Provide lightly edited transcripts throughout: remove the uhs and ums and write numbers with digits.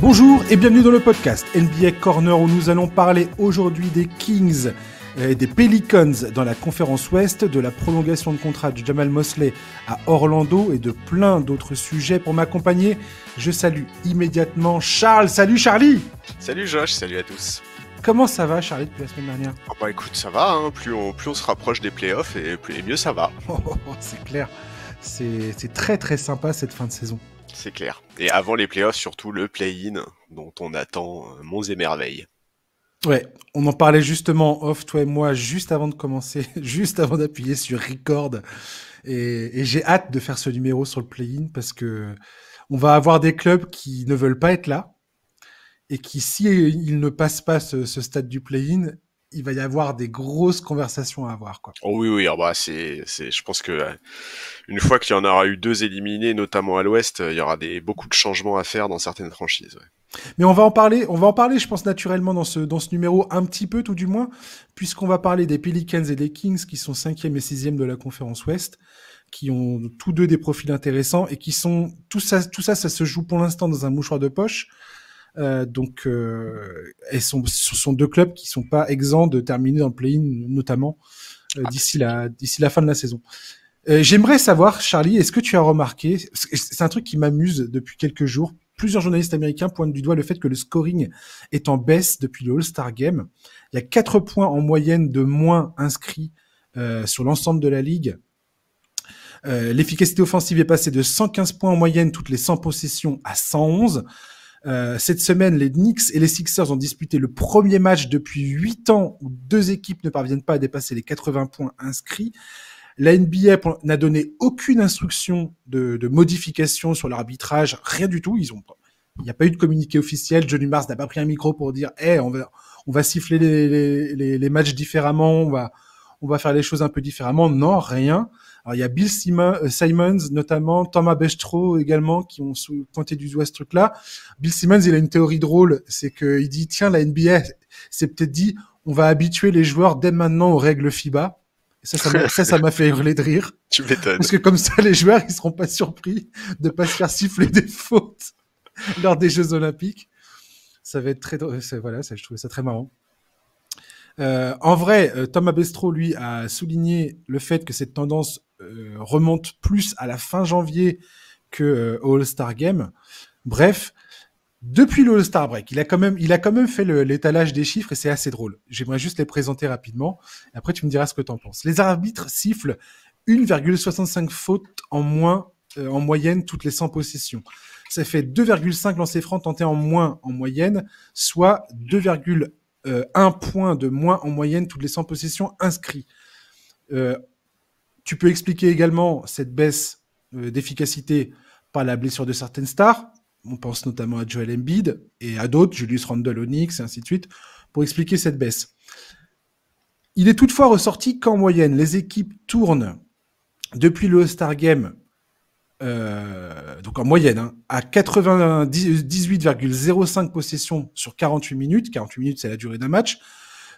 Bonjour et bienvenue dans le podcast NBA Corner où nous allons parler aujourd'hui des Kings et des Pelicans dans la conférence Ouest, de la prolongation de contrat de Jamal Mosley à Orlando et de plein d'autres sujets. Pour m'accompagner, je salue immédiatement Charles. Salut Charlie! Salut Josh, salut à tous. Comment ça va Charlie depuis la semaine dernière? Oh bah écoute, ça va, hein. Plus on se rapproche des playoffs et mieux ça va. C'est clair, c'est très très sympa cette fin de saison. C'est clair. Et avant les playoffs, surtout le play-in, dont on attend monts et merveilles. Ouais, on en parlait justement off, toi et moi, juste avant de commencer, juste avant d'appuyer sur record. Et j'ai hâte de faire ce numéro sur le play-in parce que on va avoir des clubs qui ne veulent pas être là et qui, si ils ne passent pas ce stade du play-in, il va y avoir des grosses conversations à avoir, quoi. Oh oui, ah bah je pense que une fois qu'il y en aura eu 2 éliminés, notamment à l'Ouest, il y aura beaucoup de changements à faire dans certaines franchises. Ouais. Mais on va en parler, je pense, naturellement dans ce numéro, un petit peu, tout du moins, puisqu'on va parler des Pelicans et des Kings, qui sont 5e et 6e de la conférence Ouest, qui ont tous deux des profils intéressants, et qui sont, tout ça, ça se joue pour l'instant dans un mouchoir de poche. Donc, ce sont deux clubs qui sont pas exempts de terminer dans le play-in, notamment, d'ici la fin de la saison. J'aimerais savoir, Charlie, est-ce que tu as remarqué, c'est un truc qui m'amuse depuis quelques jours, plusieurs journalistes américains pointent du doigt le fait que le scoring est en baisse depuis le All-Star Game. Il y a 4 points en moyenne de moins inscrits sur l'ensemble de la ligue. L'efficacité offensive est passée de 115 points en moyenne toutes les 100 possessions à 111. Cette semaine, les Knicks et les Sixers ont disputé le premier match depuis 8 ans où 2 équipes ne parviennent pas à dépasser les 80 points inscrits. La NBA n'a donné aucune instruction de modification sur l'arbitrage, rien du tout. Il n'y a pas eu de communiqué officiel. Johnny Mars n'a pas pris un micro pour dire hey, on va siffler les matchs différemment, on va faire les choses un peu différemment. Non, rien. Alors, il y a Bill Simmons, notamment, Thomas Bestro également, qui ont pointé du doigt ce truc-là. Bill Simmons, il a une théorie drôle, c'est qu'il dit, tiens, la NBA s'est peut-être dit, on va habituer les joueurs dès maintenant aux règles FIBA. Et ça m'a fait hurler de rire. Tu m'étonnes. Parce que comme ça, les joueurs, ils seront pas surpris de pas se faire siffler des fautes lors des Jeux Olympiques. Ça va être très drôle. Voilà, je trouvais ça très marrant. En vrai, Thomas Bestro, lui, a souligné le fait que cette tendance remonte plus à la fin janvier que au All-Star Game. Bref, depuis le All-Star Break, il a quand même fait l'étalage des chiffres et c'est assez drôle. J'aimerais juste les présenter rapidement. Et après, tu me diras ce que t'en penses. Les arbitres sifflent 1,65 fautes en moins en moyenne toutes les 100 possessions. Ça fait 2,5 lancers francs tentés en moins en moyenne, soit 2,1 point de moins en moyenne toutes les 100 possessions inscrits. Tu peux expliquer également cette baisse d'efficacité par la blessure de certaines stars. On pense notamment à Joel Embiid et à d'autres, Julius Randle au Knicks et ainsi de suite, pour expliquer cette baisse. Il est toutefois ressorti qu'en moyenne, les équipes tournent depuis le All-Star Game, donc en moyenne, à 98,05 possessions sur 48 minutes. 48 minutes, c'est la durée d'un match,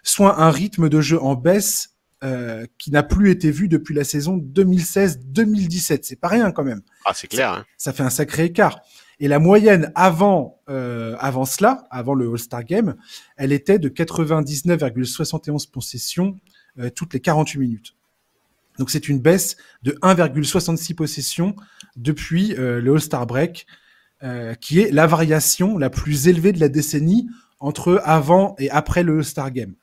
soit un rythme de jeu en baisse qui n'a plus été vu depuis la saison 2016-2017. C'est pas rien quand même. Ah, c'est clair. Hein. Ça fait un sacré écart. Et la moyenne avant cela, avant le All-Star Game, elle était de 99,71 possessions toutes les 48 minutes. Donc c'est une baisse de 1,66 possessions depuis le All-Star Break, qui est la variation la plus élevée de la décennie entre avant et après le All-Star Game.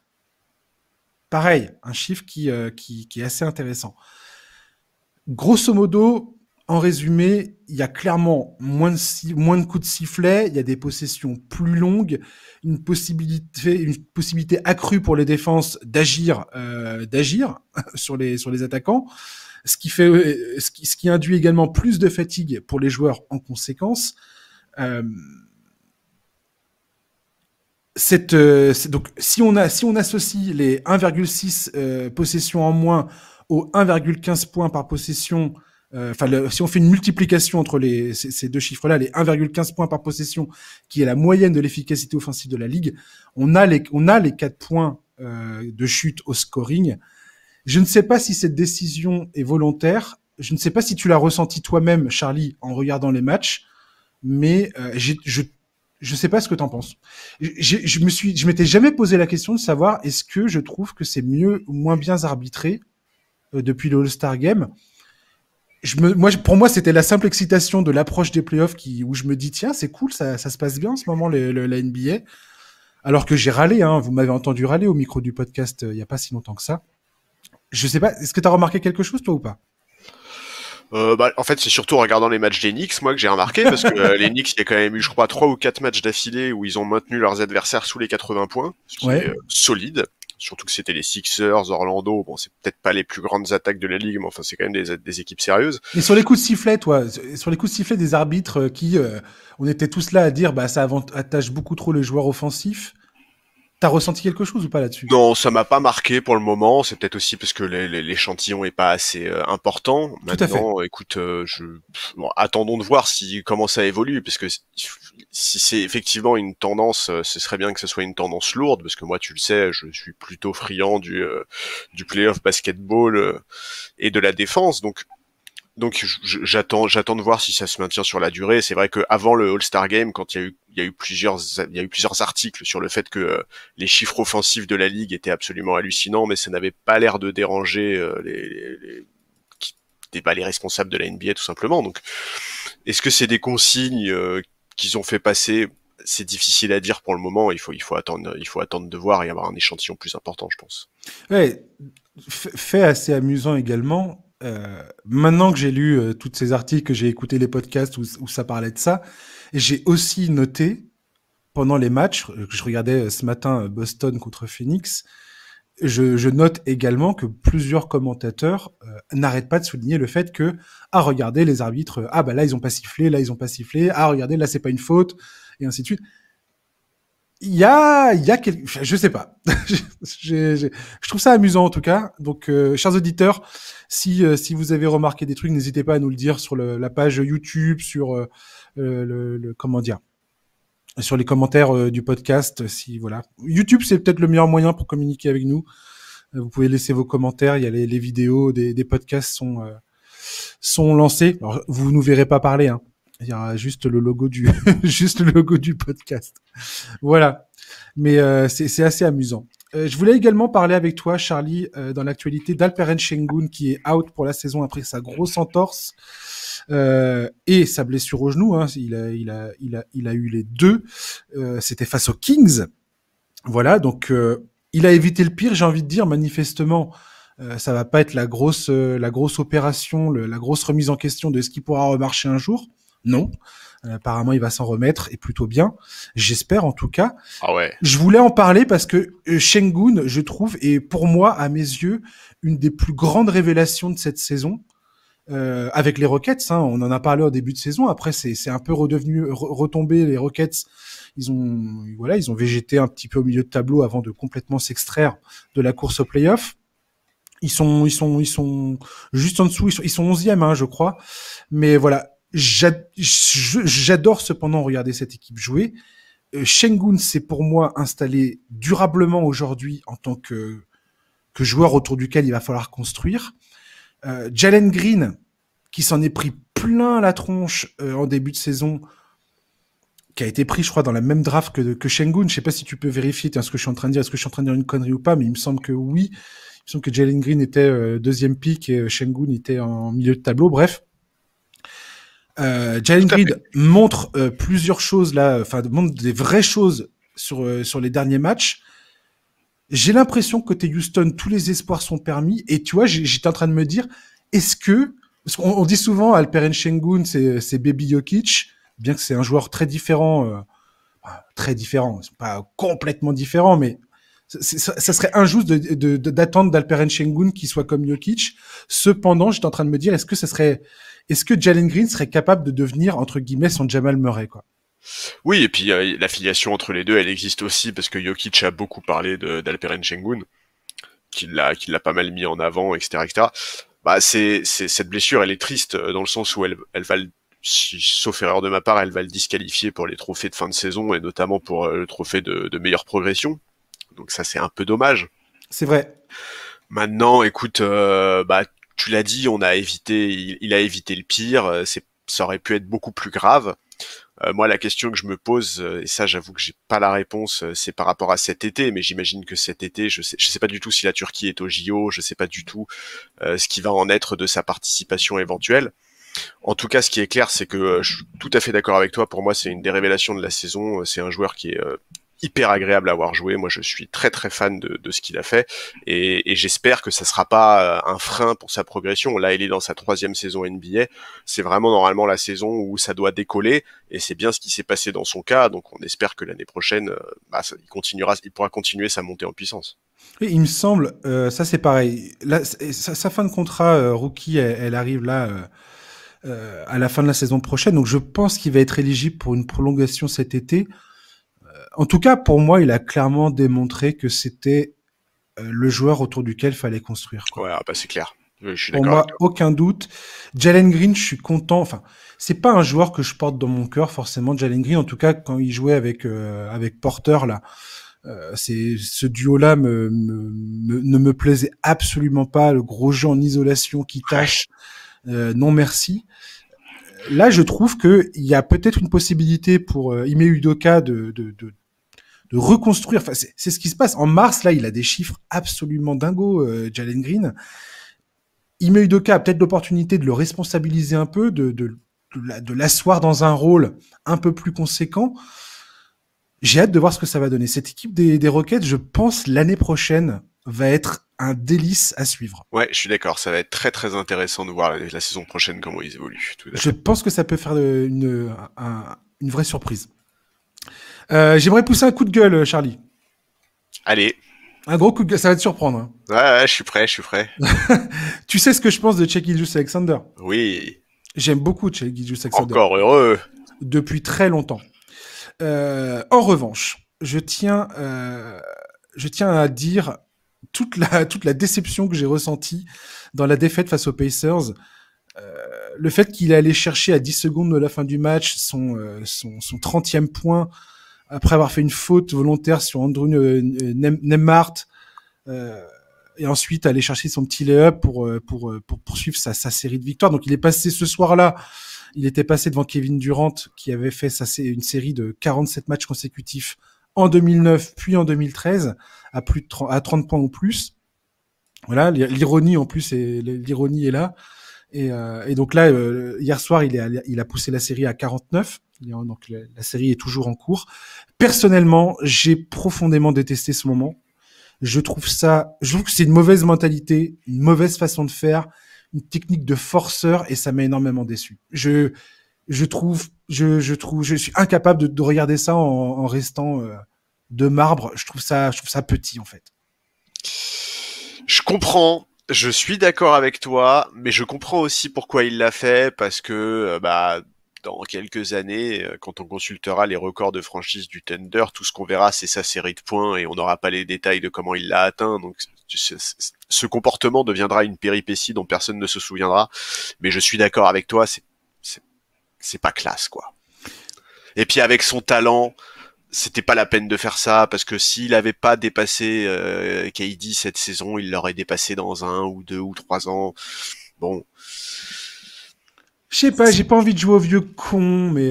Pareil, un chiffre qui est assez intéressant. Grosso modo, en résumé, il y a clairement moins de coups de sifflet, il y a des possessions plus longues, une possibilité accrue pour les défenses d'agir sur les attaquants, ce qui induit également plus de fatigue pour les joueurs en conséquence. Donc, si on associe les 1,6 possessions en moins aux 1,15 points par possession, si on fait une multiplication entre ces deux chiffres-là, les 1,15 points par possession, qui est la moyenne de l'efficacité offensive de la ligue, on a les 4 points de chute au scoring. Je ne sais pas si cette décision est volontaire. Je ne sais pas si tu l'as ressenti toi-même, Charlie, en regardant les matchs. mais je sais pas ce que t'en penses. Je m'étais jamais posé la question de savoir est-ce que je trouve que c'est mieux ou moins bien arbitré depuis le All-Star Game. Pour moi, c'était la simple excitation de l'approche des playoffs où je me dis tiens, c'est cool, ça se passe bien en ce moment la NBA. Alors que j'ai râlé, hein, vous m'avez entendu râler au micro du podcast il y a pas si longtemps que ça. Je sais pas, est-ce que t'as remarqué quelque chose toi ou pas? En fait, c'est surtout en regardant les matchs des Knicks, moi, que j'ai remarqué, parce que les Knicks, il y a quand même eu, je crois, 3 ou 4 matchs d'affilée où ils ont maintenu leurs adversaires sous les 80 points, ce qui est Ouais. solide. Surtout que c'était les Sixers, Orlando. Bon, c'est peut-être pas les plus grandes attaques de la ligue, mais enfin, c'est quand même des équipes sérieuses. Mais sur les coups de sifflet, toi, sur les coups de sifflet des arbitres on était tous là à dire, bah, ça attache beaucoup trop les joueurs offensifs. T'as ressenti quelque chose ou pas là-dessus? Non, ça m'a pas marqué pour le moment. C'est peut-être aussi parce que l'échantillon est pas assez important. Tout à fait. Maintenant, écoute, bon, attendons de voir comment ça évolue, parce que si c'est effectivement une tendance, ce serait bien que ce soit une tendance lourde, parce que moi, tu le sais, je suis plutôt friand du playoff basketball et de la défense. Donc j'attends de voir si ça se maintient sur la durée. C'est vrai que avant le All-Star Game, quand il y a eu plusieurs articles sur le fait que les chiffres offensifs de la ligue étaient absolument hallucinants, mais ça n'avait pas l'air de déranger les responsables de la NBA tout simplement. Donc est-ce que c'est des consignes qu'ils ont fait passer? C'est difficile à dire pour le moment. Il faut attendre de voir et avoir un échantillon plus important, je pense. Ouais, fait assez amusant également. Maintenant que j'ai lu tous ces articles, que j'ai écouté les podcasts où ça parlait de ça, j'ai aussi noté pendant les matchs que je regardais ce matin Boston contre Phoenix, je note également que plusieurs commentateurs n'arrêtent pas de souligner le fait que regardez les arbitres, ah bah là ils ont pas sifflé, là ils ont pas sifflé, ah regardez là c'est pas une faute et ainsi de suite. Je sais pas. Je trouve ça amusant en tout cas. Donc, chers auditeurs, si vous avez remarqué des trucs, n'hésitez pas à nous le dire sur la page YouTube, sur comment dire, sur les commentaires du podcast. Si voilà, YouTube c'est peut-être le meilleur moyen pour communiquer avec nous. Vous pouvez laisser vos commentaires. Il y a les vidéos des podcasts sont lancés. Alors, vous nous verrez pas parler. Hein. Il y aura juste le logo du juste le logo du podcast. Voilà. Mais c'est assez amusant. Je voulais également parler avec toi, Charlie, dans l'actualité d'Alperen Şengün qui est out pour la saison après sa grosse entorse et sa blessure au genou. Hein. Il a eu les deux. C'était face aux Kings. Voilà, donc il a évité le pire, j'ai envie de dire, manifestement. Ça va pas être la grosse opération, la grosse remise en question de ce qui pourra remarcher un jour. Non. Apparemment, il va s'en remettre et plutôt bien. J'espère en tout cas. Ah ouais. Je voulais en parler parce que Şengün, je trouve, est pour moi, à mes yeux, une des plus grandes révélations de cette saison. Avec les Rockets, hein, on en a parlé au début de saison. Après, c'est un peu retombé. Les Rockets, ils ont végété un petit peu au milieu de tableau avant de complètement s'extraire de la course au playoff. Ils sont juste en dessous. Ils sont 11e, hein, je crois. Mais voilà, j'adore cependant regarder cette équipe jouer. Şengün s'est pour moi installé durablement aujourd'hui en tant que joueur autour duquel il va falloir construire. Jalen Green, qui s'en est pris plein la tronche en début de saison, qui a été pris, je crois, dans la même draft que Şengün. Je sais pas si tu peux vérifier ce que je suis en train de dire, est-ce que je suis en train de dire une connerie ou pas, mais il me semble que oui. Il me semble que Jalen Green était deuxième pick et Şengün était en milieu de tableau. Bref. Jalen Green montre plusieurs choses là, enfin montre des vraies choses sur les derniers matchs. J'ai l'impression que côté Houston, tous les espoirs sont permis. Et tu vois, j'étais en train de me dire, parce qu'on dit souvent Alperen Şengün, c'est Baby Jokic, bien que c'est un joueur très différent, c'est pas complètement différent, mais ça serait injuste d'attendre d'Alperen Şengün qu'il soit comme Jokic. Cependant, j'étais en train de me dire, est-ce que Jalen Green serait capable de devenir, entre guillemets, son Jamal Murray, quoi? Oui, et puis l'affiliation entre les deux, elle existe aussi parce que Jokic a beaucoup parlé d'Alperen Şengün, qu'il l'a pas mal mis en avant, etc., etc. Bah, cette blessure, elle est triste dans le sens où elle va sauf erreur de ma part, elle va le disqualifier pour les trophées de fin de saison et notamment pour le trophée de meilleure progression. Donc ça, c'est un peu dommage. C'est vrai. Maintenant, écoute, tu l'as dit, il a évité le pire. Ça aurait pu être beaucoup plus grave. Moi, la question que je me pose, et ça, j'avoue que j'ai pas la réponse, c'est par rapport à cet été. Mais j'imagine que cet été, je sais pas du tout si la Turquie est au JO. Je sais pas du tout ce qui va en être de sa participation éventuelle. En tout cas, ce qui est clair, c'est que je suis tout à fait d'accord avec toi. Pour moi, c'est une des révélations de la saison. C'est un joueur qui est hyper agréable à avoir joué. Moi, je suis très très fan de ce qu'il a fait, et j'espère que ça sera pas un frein pour sa progression. Là, il est dans sa 3e saison NBA. C'est vraiment normalement la saison où ça doit décoller, et c'est bien ce qui s'est passé dans son cas. Donc, on espère que l'année prochaine, il pourra continuer sa montée en puissance. Et il me semble, ça c'est pareil. Là, sa fin de contrat rookie, elle arrive là à la fin de la saison prochaine. Donc je pense qu'il va être éligible pour une prolongation cet été. En tout cas, pour moi, il a clairement démontré que c'était le joueur autour duquel fallait construire, quoi. Ouais, bah c'est clair. Je suis Pour d'accord avec moi, toi. aucun doute. Jalen Green, je suis content. Enfin, c'est pas un joueur que je porte dans mon cœur forcément. Jalen Green, en tout cas, quand il jouait avec Porter là, c'est ce duo-là ne me plaisait absolument pas. Le gros jeu en isolation qui Ouais. tâche, non merci. Là, je trouve que il y a peut-être une possibilité pour Ime Udoka de reconstruire. Enfin, c'est ce qui se passe. En mars, là, il a des chiffres absolument dingos, Jalen Green. Ime Udoka a peut-être l'opportunité de le responsabiliser un peu, de l'asseoir dans un rôle un peu plus conséquent. J'ai hâte de voir ce que ça va donner. Cette équipe des Rockets, je pense, l'année prochaine, va être un délice à suivre. Ouais, je suis d'accord. Ça va être très très intéressant de voir la saison prochaine comment ils évoluent. Tout à Je fait. pense que ça peut faire une vraie surprise. J'aimerais pousser un coup de gueule, Charlie. Allez. Un gros coup de gueule, ça va te surprendre, hein. Ouais, ouais, je suis prêt, je suis prêt. Tu sais ce que je pense de Shai Gilgeous-Alexander. Oui. J'aime beaucoup Shai Gilgeous-Alexander Encore heureux. depuis très longtemps. En revanche, je tiens à dire toute la déception que j'ai ressentie dans la défaite face aux Pacers. Le fait qu'il est allé chercher à 10 secondes de la fin du match son 30e point après avoir fait une faute volontaire sur Andrew Nembhard, et ensuite aller chercher son petit lay-up pour poursuivre sa série de victoires. Donc il est passé ce soir-là, il était passé devant Kevin Durant qui avait fait une série de 47 matchs consécutifs en 2009 puis en 2013 à 30 points ou plus. Voilà, l'ironie en plus, l'ironie est là. Et donc là, hier soir, il a poussé la série à 49. Donc la série est toujours en cours. Personnellement, j'ai profondément détesté ce moment. Je trouve que c'est une mauvaise mentalité, une mauvaise façon de faire, une technique de forceur, et ça m'a énormément déçu. Je suis incapable de regarder ça en restant de marbre. Je trouve ça petit en fait. Je comprends. Je suis d'accord avec toi, mais je comprends aussi pourquoi il l'a fait, parce que dans quelques années, quand on consultera les records de franchise du Thunder, tout ce qu'on verra, c'est sa série de points, et on n'aura pas les détails de comment il l'a atteint. Donc ce comportement deviendra une péripétie dont personne ne se souviendra. Mais je suis d'accord avec toi, c'est pas classe, quoi. Et puis avec son talent, c'était pas la peine de faire ça, parce que s'il avait pas dépassé KD cette saison, il l'aurait dépassé dans 1 ou 2 ou 3 ans. Bon, Je sais pas, j'ai pas envie de jouer au vieux con, mais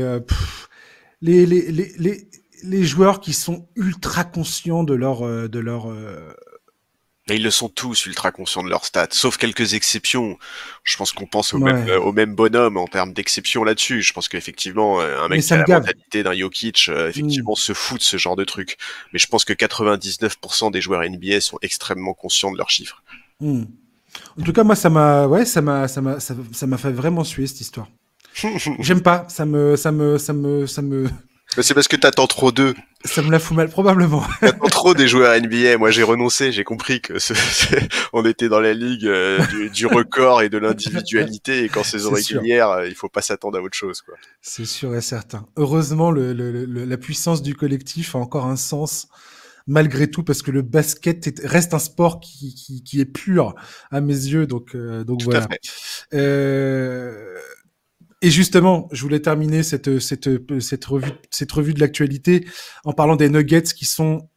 les joueurs qui sont ultra conscients mais ils le sont tous ultra conscients de leurs stats, sauf quelques exceptions. Je pense qu'on pense ouais. au même bonhomme en termes d'exceptions là-dessus. Je pense qu'effectivement, un Mais mec qui ça a me la gave. mentalité d'un Jokic, Mm. effectivement, se fout de ce genre de truc. Mais je pense que 99% des joueurs NBA sont extrêmement conscients de leurs chiffres. Mm. En tout cas, moi, ça m'a fait vraiment suer cette histoire. J'aime pas. Mais c'est parce que t'attends trop d'eux. Ça me la fout mal, probablement. T'attends trop des joueurs NBA. Moi, j'ai renoncé. J'ai compris que on était dans la ligue du record et de l'individualité. Et qu'en saison C'est sûr. régulière, il faut pas s'attendre à autre chose, quoi. C'est sûr et certain. Heureusement, la puissance du collectif a encore un sens malgré tout, parce que le basket reste un sport qui est pur à mes yeux. Donc Tout à voilà. fait. Euh, Et justement, je voulais terminer cette revue de l'actualité en parlant des Nuggets qui sont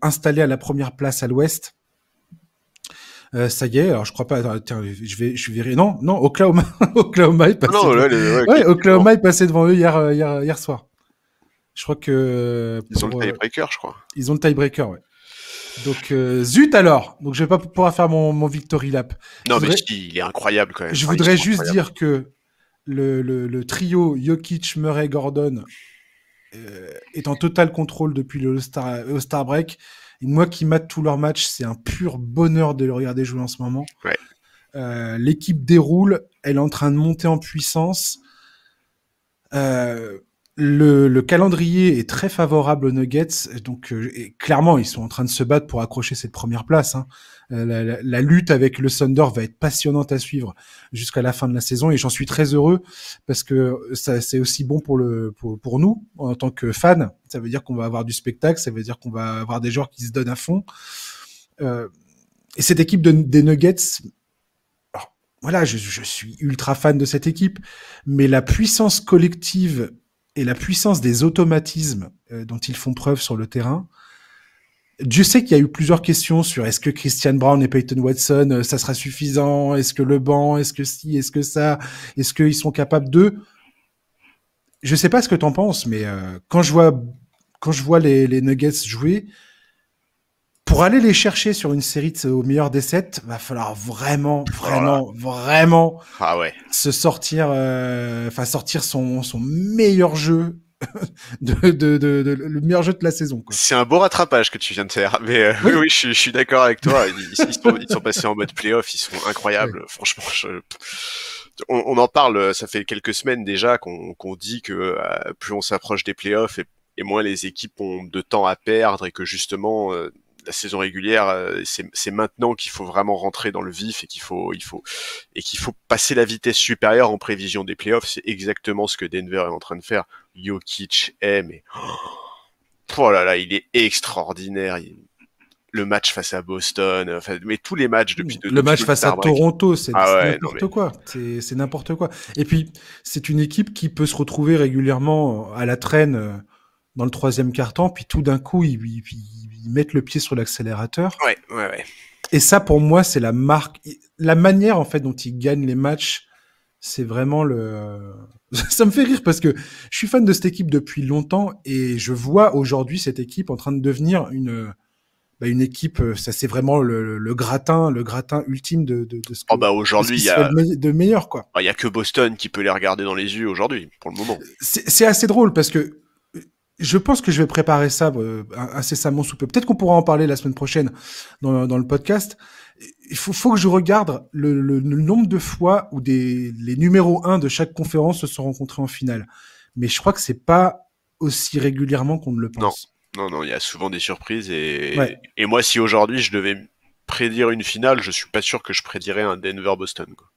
installés à la première place à l'Ouest. Ça y est, alors je crois pas. Attends, tiens, je vais. Non, non, Oklahoma, Oklahoma est passé. Non, là, Ouais, Oklahoma est passé devant eux hier soir. Je crois que ils ont le tiebreaker, je crois. ils ont le tiebreaker, ouais. Donc zut alors. Donc je vais pas pouvoir faire mon victory lap. Non, mais si, il est incroyable quand même. Je voudrais juste dire que le trio Jokic, Murray, Gordon est en total contrôle depuis le All-Star break. Et moi qui mate tous leurs matchs, c'est un pur bonheur de le regarder jouer en ce moment. Ouais. L'équipe déroule, elle est en train de monter en puissance. Le calendrier est très favorable aux Nuggets, donc clairement ils sont en train de se battre pour accrocher cette première place. Hein. La lutte avec le Thunder va être passionnante à suivre jusqu'à la fin de la saison et j'en suis très heureux parce que ça c'est aussi bon pour nous en tant que fans. Ça veut dire qu'on va avoir du spectacle, ça veut dire qu'on va avoir des joueurs qui se donnent à fond. Et cette équipe des Nuggets, alors, voilà, je suis ultra fan de cette équipe, mais la puissance collective et la puissance des automatismes dont ils font preuve sur le terrain. Dieu sait qu'il y a eu plusieurs questions sur est-ce que Christian Brown et Peyton Watson, ça sera suffisant? Est-ce que le banc? Est-ce que si? Est-ce que ça? Est-ce qu'ils sont capables de? Je sais pas ce que t'en penses, mais quand je vois les Nuggets jouer, pour aller les chercher sur une série au meilleur des 7, va falloir vraiment ah ouais. se sortir, sortir son meilleur jeu le meilleur jeu de la saison, quoi. C'est un beau rattrapage que tu viens de faire, mais oui, je suis d'accord avec toi. Ils sont passés en mode playoff, ils sont incroyables. Oui. Franchement, on en parle. Ça fait quelques semaines déjà qu'on dit que plus on s'approche des playoffs et moins les équipes ont de temps à perdre et que justement la saison régulière, c'est maintenant qu'il faut vraiment rentrer dans le vif et qu'il faut passer la vitesse supérieure en prévision des playoffs. C'est exactement ce que Denver est en train de faire. Jokic est, mais oh là là, il est extraordinaire. Le match face à Boston, mais tous les matchs depuis le match face à Toronto, c'est n'importe quoi. C'est n'importe quoi. Et puis c'est une équipe qui peut se retrouver régulièrement à la traîne dans le troisième quart-temps, puis tout d'un coup ils mettent le pied sur l'accélérateur. Ouais. Et ça, pour moi, c'est la marque, la manière en fait dont ils gagnent les matchs. C'est vraiment ça me fait rire parce que je suis fan de cette équipe depuis longtemps et je vois aujourd'hui cette équipe en train de devenir une équipe. Ça, c'est vraiment le gratin ultime de ce que, aujourd'hui, il y a de meilleur, quoi. Il y a que Boston qui peut les regarder dans les yeux aujourd'hui, pour le moment. C'est assez drôle parce que je pense que je vais préparer ça incessamment sous peu. Peut-être qu'on pourra en parler la semaine prochaine dans le podcast. Il faut que je regarde le nombre de fois où les numéros 1 de chaque conférence se sont rencontrés en finale. Mais je crois que c'est pas aussi régulièrement qu'on ne le pense. Non, il y a souvent des surprises et moi, si aujourd'hui je devais prédire une finale, je suis pas sûr que je prédirais un Denver-Boston, quoi.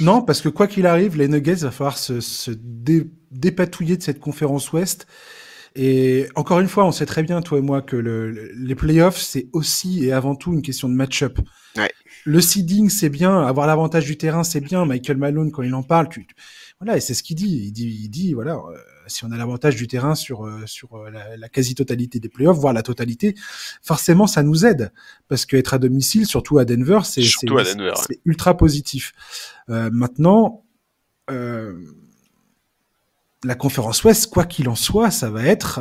Non, parce que quoi qu'il arrive, les Nuggets va falloir se dépatouiller de cette conférence Ouest. Et encore une fois, on sait très bien, toi et moi, que les playoffs, c'est aussi et avant tout une question de match-up. Ouais. Le seeding, c'est bien. Avoir l'avantage du terrain, c'est bien. Michael Malone, quand il en parle, voilà, et c'est ce qu'il dit. Il dit, voilà, si on a l'avantage du terrain sur la quasi-totalité des playoffs, voire la totalité, forcément, ça nous aide. Parce qu'être à domicile, surtout à Denver, c'est ultra positif. Maintenant, la conférence Ouest, quoi qu'il en soit, ça va être,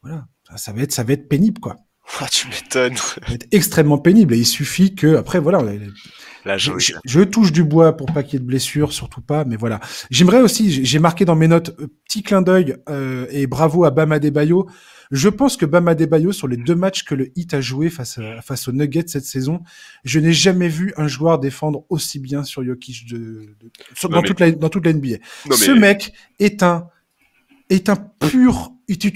voilà, ça va être pénible, quoi. Ah, tu m'étonnes. Ça va être extrêmement pénible. Et il suffit que, après, voilà, je touche du bois pour pas qu'il y ait de blessures, surtout pas, mais voilà. J'aimerais aussi, j'ai marqué dans mes notes, petit clin d'œil, et bravo à Bam Adebayo. Je pense que Bam Adebayo, sur les 2 matchs que le Heat a joué face aux Nuggets cette saison, je n'ai jamais vu un joueur défendre aussi bien sur Jokic dans toute la NBA. Mec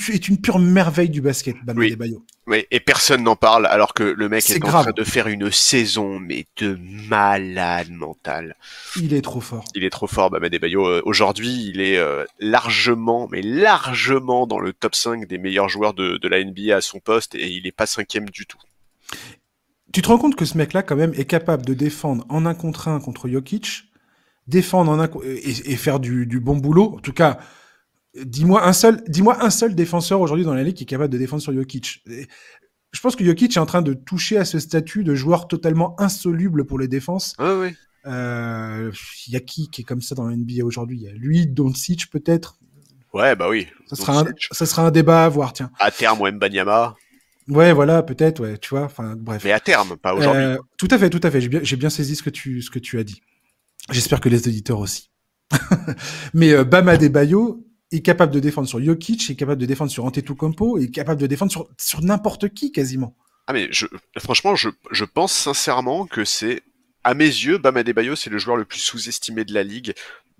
est une pure merveille du basket, Bam Adebayo. Oui, et personne n'en parle alors que le mec est en train de faire une saison mais de malade mental. Il est trop fort. Il est trop fort, Bam Adebayo. Aujourd'hui, il est largement dans le top 5 des meilleurs joueurs de la NBA à son poste et il est pas 5e du tout. Tu te rends compte que ce mec-là, quand même, est capable de défendre en 1 contre 1 contre Jokic, défendre et faire du bon boulot. En tout cas, dis-moi un seul défenseur aujourd'hui dans la ligue qui est capable de défendre sur Jokic. je pense que Jokic est en train de toucher à ce statut de joueur totalement insoluble pour les défenses. Ouais, ouais. Il y a qui est comme ça dans la NBA aujourd'hui? Il y a lui, Doncic peut-être. Ouais, bah oui. Ça sera un débat à voir, tiens. À terme, ou Mbanyama. Ouais, voilà, peut-être, ouais, tu vois. Enfin, bref. Mais à terme, pas aujourd'hui. Tout à fait. J'ai bien saisi ce que tu as dit. J'espère que les auditeurs aussi. Mais Bam Adebayo est capable de défendre sur Jokic, est capable de défendre sur Antetokounmpo, est capable de défendre sur n'importe qui quasiment. Ah mais franchement, je pense sincèrement que c'est, à mes yeux, Bam Adebayo, c'est le joueur le plus sous-estimé de la ligue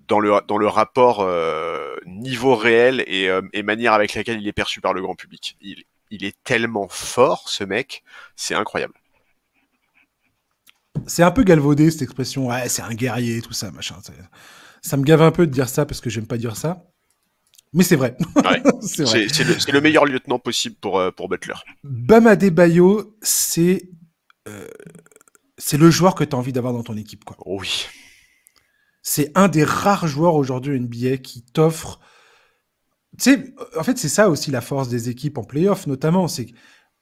dans le rapport niveau réel et manière avec laquelle il est perçu par le grand public. Il est tellement fort, ce mec, c'est incroyable. C'est un peu galvaudé cette expression, ouais, c'est un guerrier, tout ça, machin. Ça me gave un peu de dire ça parce que j'aime pas dire ça. Mais c'est vrai. Ouais. C'est le meilleur lieutenant possible pour Butler. Bam Adebayo, c'est le joueur que tu as envie d'avoir dans ton équipe, quoi. Oh oui. C'est un des rares joueurs aujourd'hui NBA qui t'offre. Tu sais, en fait, c'est ça aussi la force des équipes en playoff, notamment. C'est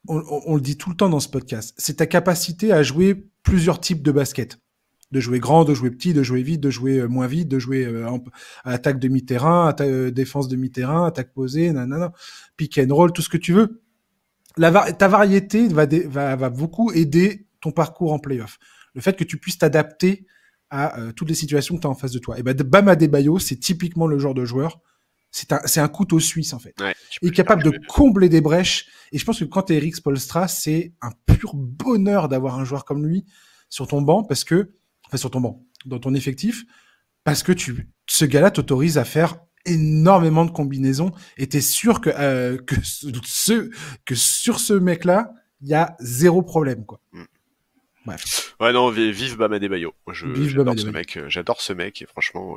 on le dit tout le temps dans ce podcast. C'est ta capacité à jouer plusieurs types de basket. De jouer grand, de jouer petit, de jouer vite, de jouer moins vite, de jouer attaque demi-terrain, défense demi-terrain, attaque posée, nanana, pick and roll, tout ce que tu veux. Ta variété va beaucoup aider ton parcours en playoff. Le fait que tu puisses t'adapter à toutes les situations que tu as en face de toi. Et ben, Bam Adebayo, c'est typiquement le genre de joueur. C'est un couteau suisse, en fait. Ouais, il est capable de combler des brèches. Et je pense que quand tu es Eric Spoelstra, c'est un pur bonheur d'avoir un joueur comme lui sur ton banc, sur ton banc, dans ton effectif, parce que ce gars-là t'autorise à faire énormément de combinaisons et t'es sûr que sur ce mec-là, il y a zéro problème, quoi. Bref. Ouais, non, vive Bam Adebayo. J'adore ce mec et franchement,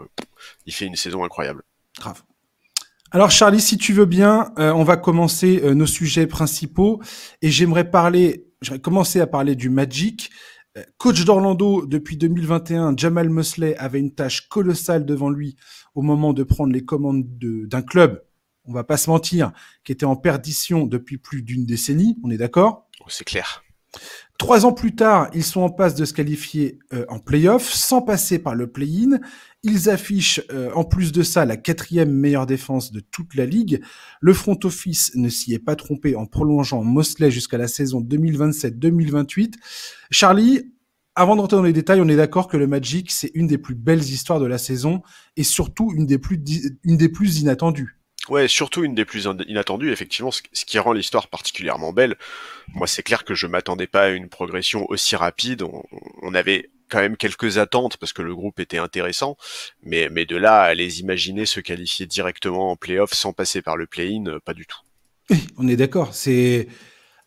il fait une saison incroyable. Grave. Alors Charlie, si tu veux bien, on va commencer nos sujets principaux et j'aimerais commencer à parler du Magic. Coach d'Orlando depuis 2021, Jamal Mosley avait une tâche colossale devant lui au moment de prendre les commandes d'un club, on va pas se mentir, qui était en perdition depuis plus d'une décennie, on est d'accord? C'est clair. 3 ans plus tard, ils sont en passe de se qualifier en play-off sans passer par le play-in. Ils affichent en plus de ça la 4e meilleure défense de toute la ligue. Le front office ne s'y est pas trompé en prolongeant Mosley jusqu'à la saison 2027-2028. Charlie, avant d'entrer dans les détails, on est d'accord que le Magic, c'est une des plus belles histoires de la saison et surtout une des plus inattendues. Ouais, surtout une des plus inattendues, effectivement, ce qui rend l'histoire particulièrement belle. Moi, c'est clair que je m'attendais pas à une progression aussi rapide. On avait quand même quelques attentes parce que le groupe était intéressant, mais de là à les imaginer se qualifier directement en play-off sans passer par le play-in, pas du tout. On est d'accord, c'est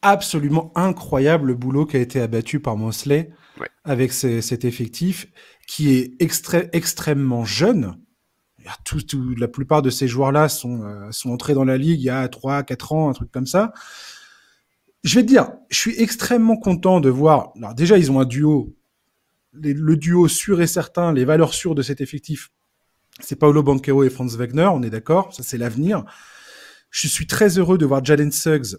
absolument incroyable le boulot qui a été abattu par Mosley avec cet effectif qui est extrêmement jeune. La plupart de ces joueurs-là sont entrés dans la ligue il y a 3-4 ans, un truc comme ça. Je vais te dire, je suis extrêmement content de voir... Alors déjà, ils ont un duo. Le duo sûr et certain, les valeurs sûres de cet effectif, c'est Paolo Banchero et Franz Wagner, on est d'accord, ça c'est l'avenir. Je suis très heureux de voir Jalen Suggs,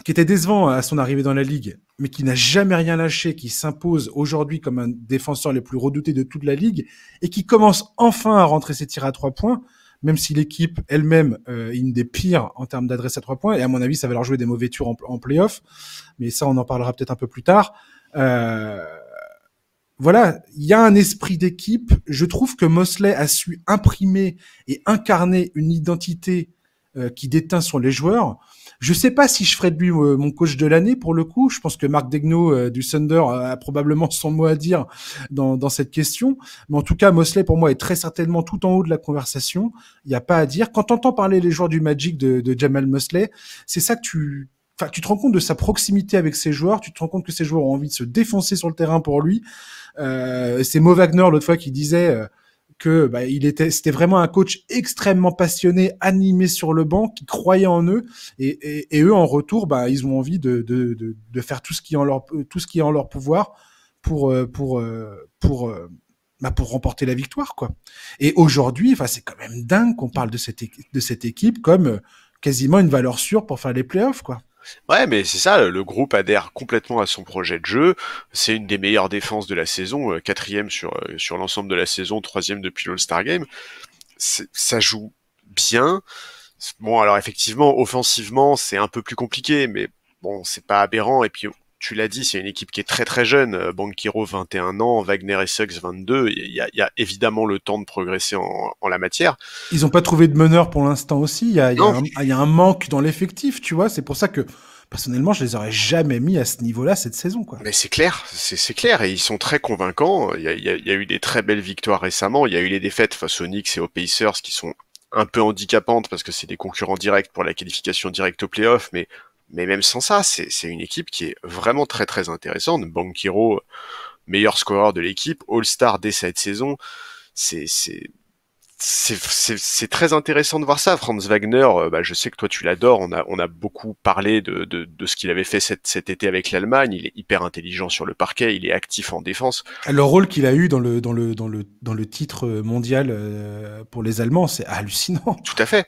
qui était décevant à son arrivée dans la ligue, mais qui n'a jamais rien lâché, qui s'impose aujourd'hui comme un défenseur les plus redoutés de toute la ligue, et qui commence enfin à rentrer ses tirs à 3 points, même si l'équipe elle-même est une des pires en termes d'adresse à 3 points, et à mon avis, ça va leur jouer des mauvais tours en play-off, mais ça, on en parlera peut-être un peu plus tard. Voilà, il y a un esprit d'équipe. Je trouve que Mosley a su imprimer et incarner une identité qui déteint sur les joueurs. Je sais pas si je ferais de lui mon coach de l'année pour le coup. Je pense que Marc Degnaud du Thunder a probablement son mot à dire dans cette question. Mais en tout cas, Mosley pour moi est très certainement tout en haut de la conversation. Il n'y a pas à dire. Quand t'entends parler les joueurs du Magic de Jamal Mosley, c'est ça que tu te rends compte de sa proximité avec ses joueurs. Tu te rends compte que ses joueurs ont envie de se défoncer sur le terrain pour lui. C'est Mo Wagner l'autre fois qui disait que c'était vraiment un coach extrêmement passionné, animé sur le banc, qui croyait en eux et eux en retour ils ont envie de faire tout ce qui est en leur pouvoir pour remporter la victoire quoi. Et aujourd'hui, c'est quand même dingue qu'on parle de cette équipe comme quasiment une valeur sûre pour faire les playoffs quoi. Ouais, mais c'est ça, le groupe adhère complètement à son projet de jeu. C'est une des meilleures défenses de la saison, quatrième sur l'ensemble de la saison, troisième depuis l'All-Star Game. Ça joue bien. Bon, alors effectivement, offensivement, c'est un peu plus compliqué, mais bon, c'est pas aberrant. Et puis, tu l'as dit, c'est une équipe qui est très très jeune. Banchero, 21 ans, Wagner et Suggs, 22. Il y a évidemment le temps de progresser en la matière. Ils ont pas trouvé de meneur pour l'instant aussi. Non, Il y a un manque dans l'effectif, tu vois. C'est pour ça que, personnellement, je les aurais jamais mis à ce niveau-là cette saison, quoi. mais c'est clair, c'est clair, et ils sont très convaincants. Il y a eu des très belles victoires récemment. Il y a eu les défaites face aux Knicks et aux Pacers qui sont un peu handicapantes parce que c'est des concurrents directs pour la qualification directe au playoff, mais même sans ça, c'est une équipe qui est vraiment très très intéressante. Banchero, meilleur scoreur de l'équipe, All-Star dès cette saison. C'est c'est très intéressant de voir ça. Franz Wagner, bah, je sais que toi tu l'adores. On a beaucoup parlé de ce qu'il avait fait cet été avec l'Allemagne. Il est hyper intelligent sur le parquet. Il est actif en défense. Le rôle qu'il a eu dans le titre mondial pour les Allemands, c'est hallucinant. Tout à fait.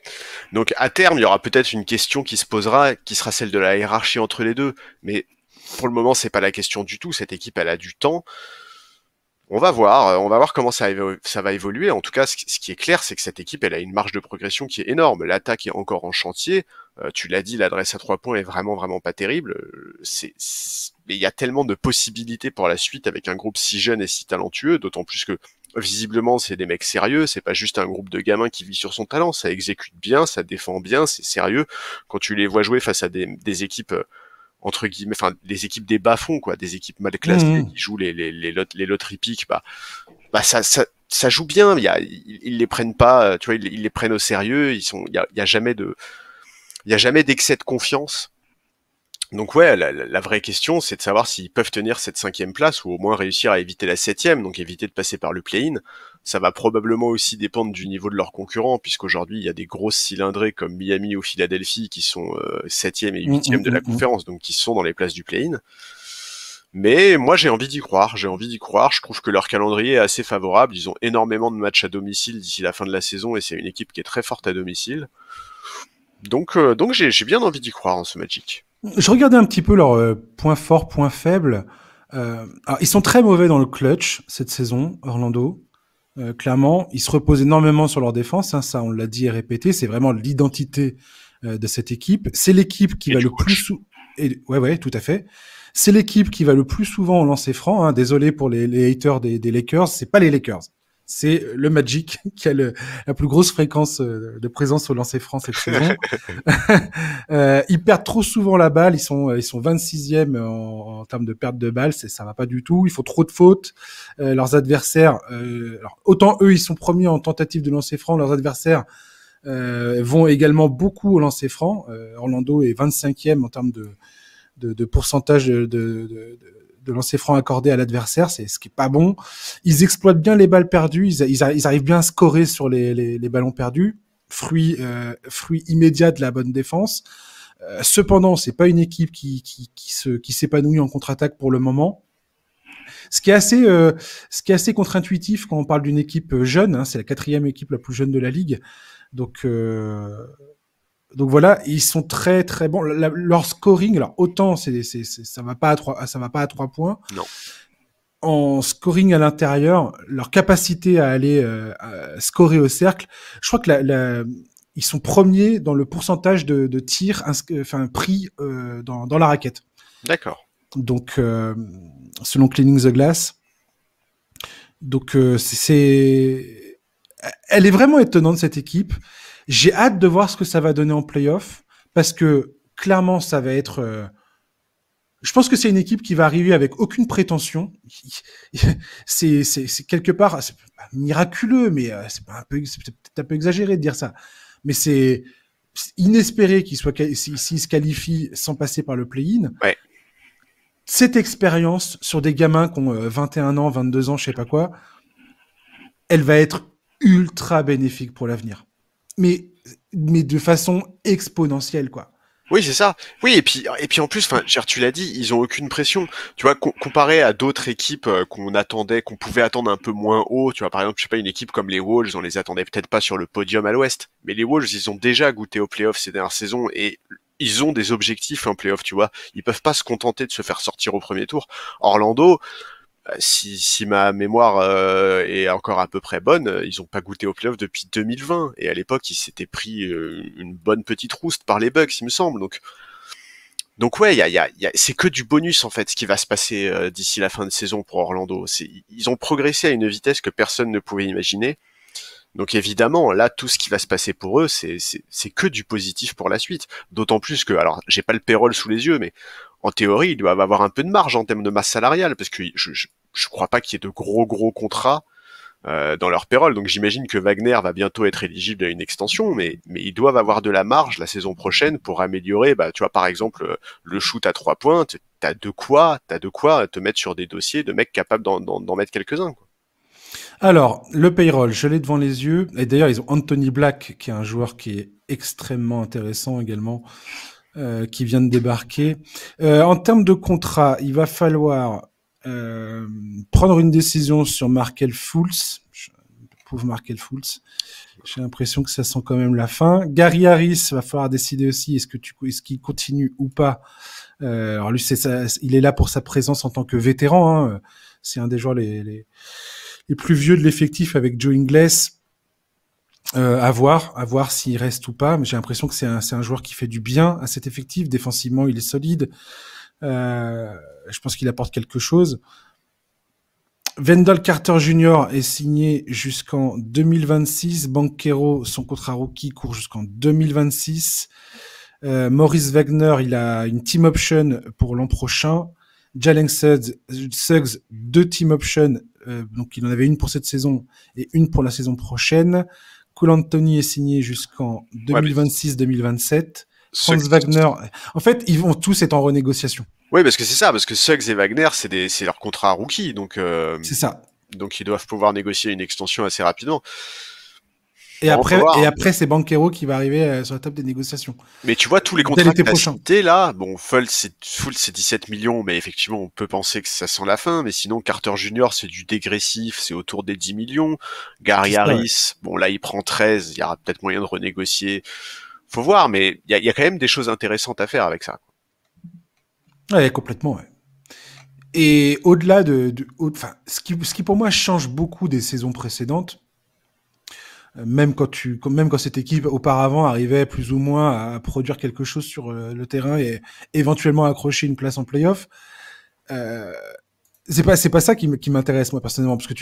Donc à terme, il y aura peut-être une question qui se posera, qui sera celle de la hiérarchie entre les deux. Mais pour le moment, c'est pas la question du tout. Cette équipe, elle a du temps. On va voir comment ça va évoluer. En tout cas, ce qui est clair, c'est que cette équipe, elle a une marge de progression qui est énorme. L'attaque est encore en chantier. Tu l'as dit, l'adresse à 3 points est vraiment, vraiment pas terrible. Mais il y a tellement de possibilités pour la suite avec un groupe si jeune et si talentueux, d'autant plus que visiblement, c'est des mecs sérieux. C'est pas juste un groupe de gamins qui vit sur son talent. Ça exécute bien, ça défend bien, c'est sérieux. Quand tu les vois jouer face à des équipes entre guillemets, enfin des équipes des bas-fonds, quoi, des équipes mal classées qui jouent les loteries piques, bah ça joue bien. Ils les prennent pas, tu vois, ils les prennent au sérieux. Il y a jamais d'excès de confiance. Donc ouais, la vraie question, c'est de savoir s'ils peuvent tenir cette 5e place ou au moins réussir à éviter la 7e, donc éviter de passer par le play-in. Ça va probablement aussi dépendre du niveau de leurs concurrents, puisqu'aujourd'hui, il y a des grosses cylindrées comme Miami ou Philadelphie qui sont 7e et 8e de la conférence, donc qui sont dans les places du play-in. Mais moi, j'ai envie d'y croire. Je trouve que leur calendrier est assez favorable. Ils ont énormément de matchs à domicile d'ici la fin de la saison, et c'est une équipe qui est très forte à domicile. Donc j'ai bien envie d'y croire en ce Magic. Je regardais un petit peu leurs points forts, points faibles. Alors, ils sont très mauvais dans le clutch cette saison, Orlando. Clairement, ils se reposent énormément sur leur défense. Hein, ça, on l'a dit et répété. C'est vraiment l'identité de cette équipe. C'est l'équipe qui va le plus ouais, tout à fait. C'est l'équipe qui va le plus souvent au lancer franc. Hein. Désolé pour les haters des Lakers. C'est pas les Lakers. C'est le Magic qui a la plus grosse fréquence de présence au lancer franc cette saison. Ils perdent trop souvent la balle. Ils sont 26e en termes de perte de balle. Ça va pas du tout. Il faut trop de fautes. Leurs adversaires, alors, autant eux, ils sont premiers en tentative de lancer franc. Leurs adversaires vont également beaucoup au lancer franc. Orlando est 25e en termes de pourcentage de lancer franc accordé à l'adversaire, c'est ce qui est pas bon. Ils exploitent bien les balles perdues, ils arrivent bien à scorer sur les ballons perdus, fruit immédiat de la bonne défense. Cependant, c'est pas une équipe qui s'épanouit en contre-attaque pour le moment. Ce qui est assez contre-intuitif quand on parle d'une équipe jeune, hein, c'est la 4e équipe la plus jeune de la ligue. Donc voilà, ils sont très très bons. Leur scoring, alors autant ça va pas à 3 points. Non. En scoring à l'intérieur, leur capacité à aller à scorer au cercle, je crois que ils sont premiers dans le pourcentage de tirs pris dans la raquette. D'accord. Donc selon Cleaning the Glass. Donc elle est vraiment étonnante cette équipe. J'ai hâte de voir ce que ça va donner en play-off parce que clairement ça va être. Je pense que c'est une équipe qui va arriver avec aucune prétention. C'est quelque part c'est pas miraculeux, mais c'est peut-être un peu exagéré de dire ça. Mais c'est inespéré s'ils se qualifient sans passer par le play-in. Ouais. Cette expérience sur des gamins qui ont 21 ans, 22 ans, je sais pas quoi, elle va être ultra bénéfique pour l'avenir. Mais de façon exponentielle, quoi. Oui, c'est ça. Oui, et puis en plus, enfin, tu l'as dit, ils ont aucune pression. Tu vois, comparé à d'autres équipes qu'on pouvait attendre un peu moins haut. Tu vois, par exemple, je sais pas, une équipe comme les Wolves, on les attendait peut-être pas sur le podium à l'Ouest, mais les Wolves, ils ont déjà goûté aux playoffs ces dernières saisons et ils ont des objectifs en playoff, tu vois. Ils peuvent pas se contenter de se faire sortir au premier tour. Orlando, si ma mémoire est encore à peu près bonne, ils ont pas goûté au playoff depuis 2020. Et à l'époque, ils s'étaient pris une bonne petite rouste par les Bucks, il me semble. Donc ouais, c'est que du bonus en fait ce qui va se passer d'ici la fin de saison pour Orlando. Ils ont progressé à une vitesse que personne ne pouvait imaginer. Donc évidemment, là, tout ce qui va se passer pour eux, c'est que du positif pour la suite. D'autant plus que, alors, j'ai pas le payroll sous les yeux, mais en théorie, ils doivent avoir un peu de marge en termes de masse salariale, parce que je crois pas qu'il y ait de gros contrats dans leur payroll. Donc j'imagine que Wagner va bientôt être éligible à une extension, mais ils doivent avoir de la marge la saison prochaine pour améliorer, bah, tu vois, par exemple, le shoot à 3 points, t'as de quoi te mettre sur des dossiers de mecs capables d'en mettre quelques-uns, quoi. Alors, le payroll, je l'ai devant les yeux. Et d'ailleurs, ils ont Anthony Black, qui est un joueur qui est extrêmement intéressant également, qui vient de débarquer. En termes de contrat, il va falloir prendre une décision sur Markel Fultz. Pauvre Markel Fultz. J'ai l'impression que ça sent quand même la fin. Gary Harris, va falloir décider aussi est-ce qu'il continue ou pas. Alors lui, il est là pour sa présence en tant que vétéran. Hein. C'est un des joueurs les plus vieux de l'effectif avec Joe Ingles. À voir s'il reste ou pas. Mais j'ai l'impression que c'est un joueur qui fait du bien à cet effectif. Défensivement, il est solide. Je pense qu'il apporte quelque chose. Wendell Carter Jr. est signé jusqu'en 2026. Banchero, son contrat rookie court jusqu'en 2026. Maurice Wagner, il a une team option pour l'an prochain. Jalen Suggs, 2 team options. Donc il en avait une pour cette saison et une pour la saison prochaine. Cole Anthony est signé jusqu'en 2026-2027. Franz Wagner. En fait, ils vont tous être en renégociation. Oui, parce que c'est ça, parce que Suggs et Wagner, c'est leur contrat rookie, donc c'est ça. Donc ils doivent pouvoir négocier une extension assez rapidement. Et après, c'est Banchero qui va arriver sur la table des négociations. Mais tu vois, tous les contrats que tu as cités là, bon, Fultz c'est 17 millions, mais effectivement, on peut penser que ça sent la fin, mais sinon, Carter Jr., c'est du dégressif, c'est autour des 10 millions. Gary Harris, bon, là, il prend 13, il y aura peut-être moyen de renégocier. Faut voir, mais il y a quand même des choses intéressantes à faire avec ça. Ouais, complètement, ouais. Et au-delà enfin, ce qui pour moi change beaucoup des saisons précédentes, même quand cette équipe auparavant arrivait plus ou moins à produire quelque chose sur le terrain et éventuellement accrocher une place en play-off, c'est pas ça qui m'intéresse moi personnellement, parce que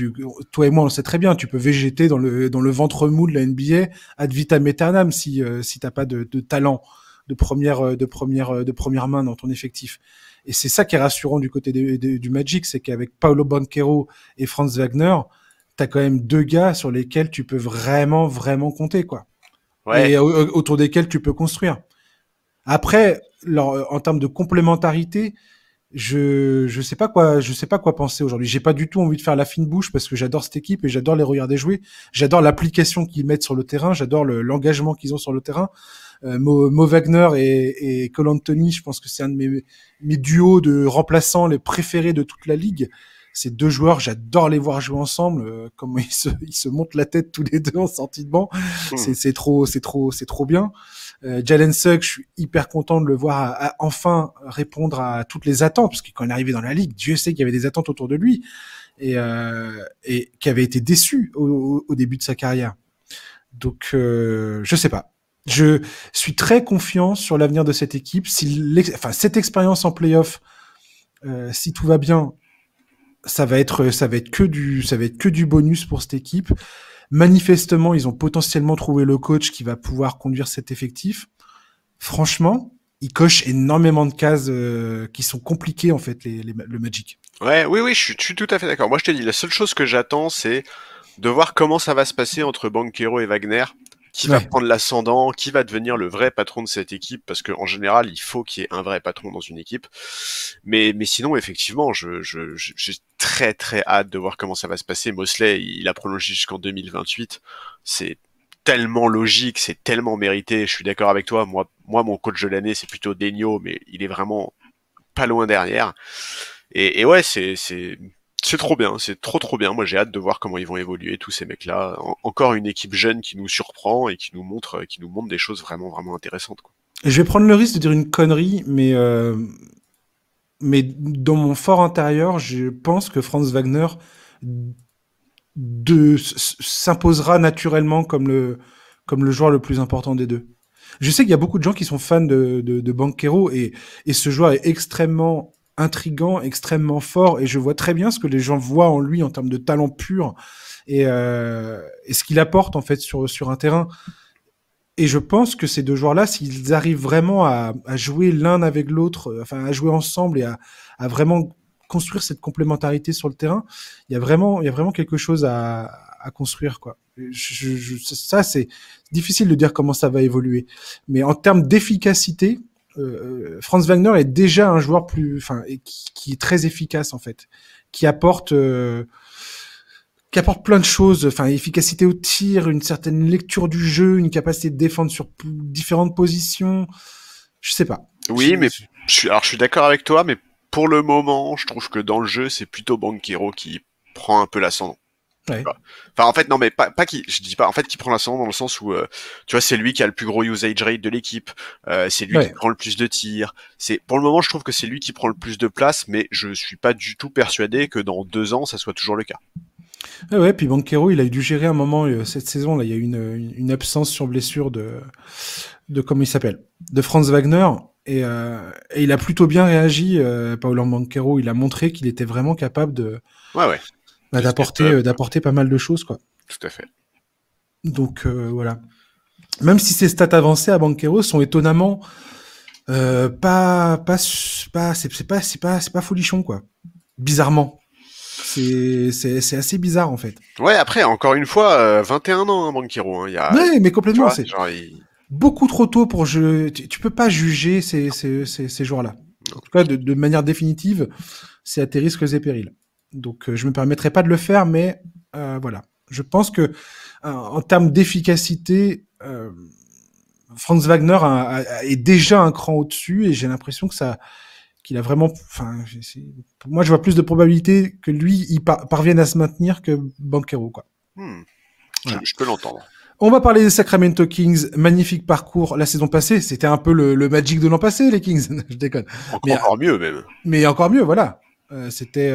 toi et moi on le sait très bien, tu peux végéter dans le ventre mou de la NBA ad vitam aeternam si t'as pas de talent de première main dans ton effectif. Et c'est ça qui est rassurant du côté du Magic, c'est qu'avec Paolo Banchero et Franz Wagner, t'as quand même 2 gars sur lesquels tu peux vraiment compter, quoi. Ouais. Et autour desquels tu peux construire. Après, en termes de complémentarité, je sais pas quoi penser aujourd'hui. J'ai pas du tout envie de faire la fine bouche parce que j'adore cette équipe et j'adore les regarder jouer. J'adore l'application qu'ils mettent sur le terrain. J'adore l'engagement qu'ils ont sur le terrain. Mo Wagner et Cole Anthony, je pense que c'est un de mes duos de remplaçants les préférés de toute la ligue. Ces 2 joueurs, j'adore les voir jouer ensemble. Comment ils se montent la tête tous les 2 en sortie de banc. C'est trop bien. Jalen Suggs, je suis hyper content de le voir à enfin répondre à toutes les attentes, parce que quand il est arrivé dans la ligue, Dieu sait qu'il y avait des attentes autour de lui et qui avait été déçu au début de sa carrière. Donc, je sais pas. Je suis très confiant sur l'avenir de cette équipe. Cette expérience en play-off, si tout va bien, ça va être que du bonus pour cette équipe. Manifestement, ils ont potentiellement trouvé le coach qui va pouvoir conduire cet effectif. Franchement, ils cochent énormément de cases qui sont compliquées en fait, le Magic. Oui, je suis tout à fait d'accord. Moi, je te dis, la seule chose que j'attends, c'est de voir comment ça va se passer entre Banchero et Wagner. Qui va prendre l'ascendant, qui va devenir le vrai patron de cette équipe, parce qu'en général, il faut qu'il y ait un vrai patron dans une équipe. Mais sinon, effectivement, j'ai très hâte de voir comment ça va se passer. Mosley, il a prolongé jusqu'en 2028. C'est tellement logique, c'est tellement mérité. Je suis d'accord avec toi. Moi, mon coach de l'année, c'est plutôt Daigneault, mais il est vraiment pas loin derrière. Et ouais, c'est trop bien, c'est trop bien. Moi, j'ai hâte de voir comment ils vont évoluer, tous ces mecs-là. Encore une équipe jeune qui nous surprend et qui nous montre des choses vraiment intéressantes, quoi. Je vais prendre le risque de dire une connerie, mais dans mon fort intérieur, je pense que Franz Wagner s'imposera naturellement comme le joueur le plus important des deux. Je sais qu'il y a beaucoup de gens qui sont fans de Banchero et ce joueur est extrêmement intrigant, extrêmement fort et je vois très bien ce que les gens voient en lui en termes de talent pur et ce qu'il apporte en fait sur un terrain. Et je pense que ces deux joueurs-là, s'ils arrivent vraiment à jouer l'un avec l'autre, enfin à jouer ensemble et à vraiment construire cette complémentarité sur le terrain, il y a vraiment quelque chose à construire, quoi. Ça, c'est difficile de dire comment ça va évoluer. Mais en termes d'efficacité, Franz Wagner est déjà un joueur enfin, qui est très efficace en fait, qui apporte qui apporte plein de choses, enfin efficacité au tir, une certaine lecture du jeu, une capacité de défendre sur différentes positions. Je sais pas. Oui, mais je suis d'accord avec toi, mais pour le moment, je trouve que dans le jeu, c'est plutôt Banchero qui prend un peu l'ascendant. Ouais. Enfin, en fait, non, mais pas qui, je dis pas, en fait, qui prend l'ascendant dans le sens où, tu vois, c'est lui qui a le plus gros usage rate de l'équipe, c'est lui qui Ouais. prend le plus de tirs. Pour le moment, je trouve que c'est lui qui prend le plus de place, mais je suis pas du tout persuadé que dans 2 ans, ça soit toujours le cas. Ouais, puis Banchero, il a dû gérer un moment cette saison. Là, il y a eu une absence sur blessure de comment il s'appelle, de Franz Wagner. Et il a plutôt bien réagi, Paolo Banchero. Il a montré qu'il était vraiment capable Ouais, ouais. De step up, d'apporter pas mal de choses, quoi. tout à fait. Donc voilà. Même si ses stats avancées à Banchero sont étonnamment c'est pas folichon, quoi. Bizarrement. C'est assez bizarre, en fait. Ouais, après, encore une fois, 21 ans, hein, Banchero, hein, Ouais, mais tu complètement, vois, c'est genre, beaucoup trop tôt pour tu peux pas juger ces joueurs-là. En tout cas, de manière définitive, c'est à tes risques et périls. Donc, je me permettrai pas de le faire, mais voilà. Je pense que en termes d'efficacité, Franz Wagner est déjà un cran au-dessus et j'ai l'impression que ça qu'il a vraiment, enfin, pour moi, je vois plus de probabilité que lui, il parvienne à se maintenir que Banchero, quoi. hmm, Voilà. je peux l'entendre. On va parler des Sacramento Kings. Magnifique parcours la saison passée. C'était un peu le Magic de l'an passé, les Kings. Je déconne. Mais, Encore mieux, même. mais encore mieux, voilà. C'était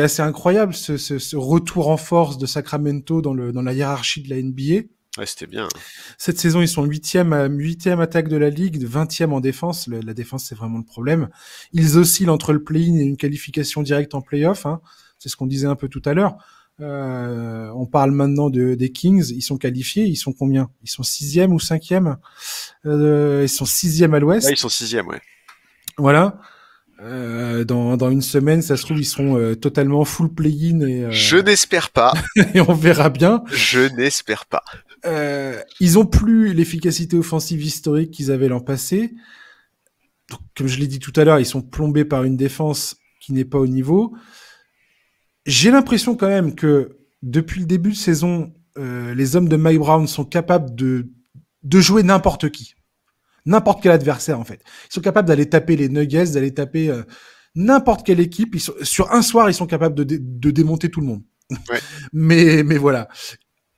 assez incroyable ce retour en force de Sacramento dans la hiérarchie de la NBA. Ouais, c'était bien. Cette saison, ils sont huitième attaque de la ligue, 20e en défense. La défense, c'est vraiment le problème. Ils oscillent entre le play-in et une qualification directe en play-off. Hein. C'est ce qu'on disait un peu tout à l'heure. On parle maintenant des Kings. Ils sont qualifiés. Ils sont combien? Ils sont 6e ou 5e. Ils sont 6e à Là, ils l'ouest. sont 6e, ouais. Voilà. Dans une semaine, ça se trouve, ils seront totalement full play-in Je n'espère pas. et on verra bien. Je n'espère pas. Ils ont plus l'efficacité offensive historique qu'ils avaient l'an passé. Donc, comme je l'ai dit tout à l'heure, ils sont plombés par une défense qui n'est pas au niveau. J'ai l'impression quand même que depuis le début de saison, les hommes de Mike Brown sont capables de jouer n'importe qui. N'importe quel adversaire, en fait. Ils sont capables d'aller taper les Nuggets, d'aller taper n'importe quelle équipe. Sur un soir, ils sont capables de démonter tout le monde. Ouais. mais voilà.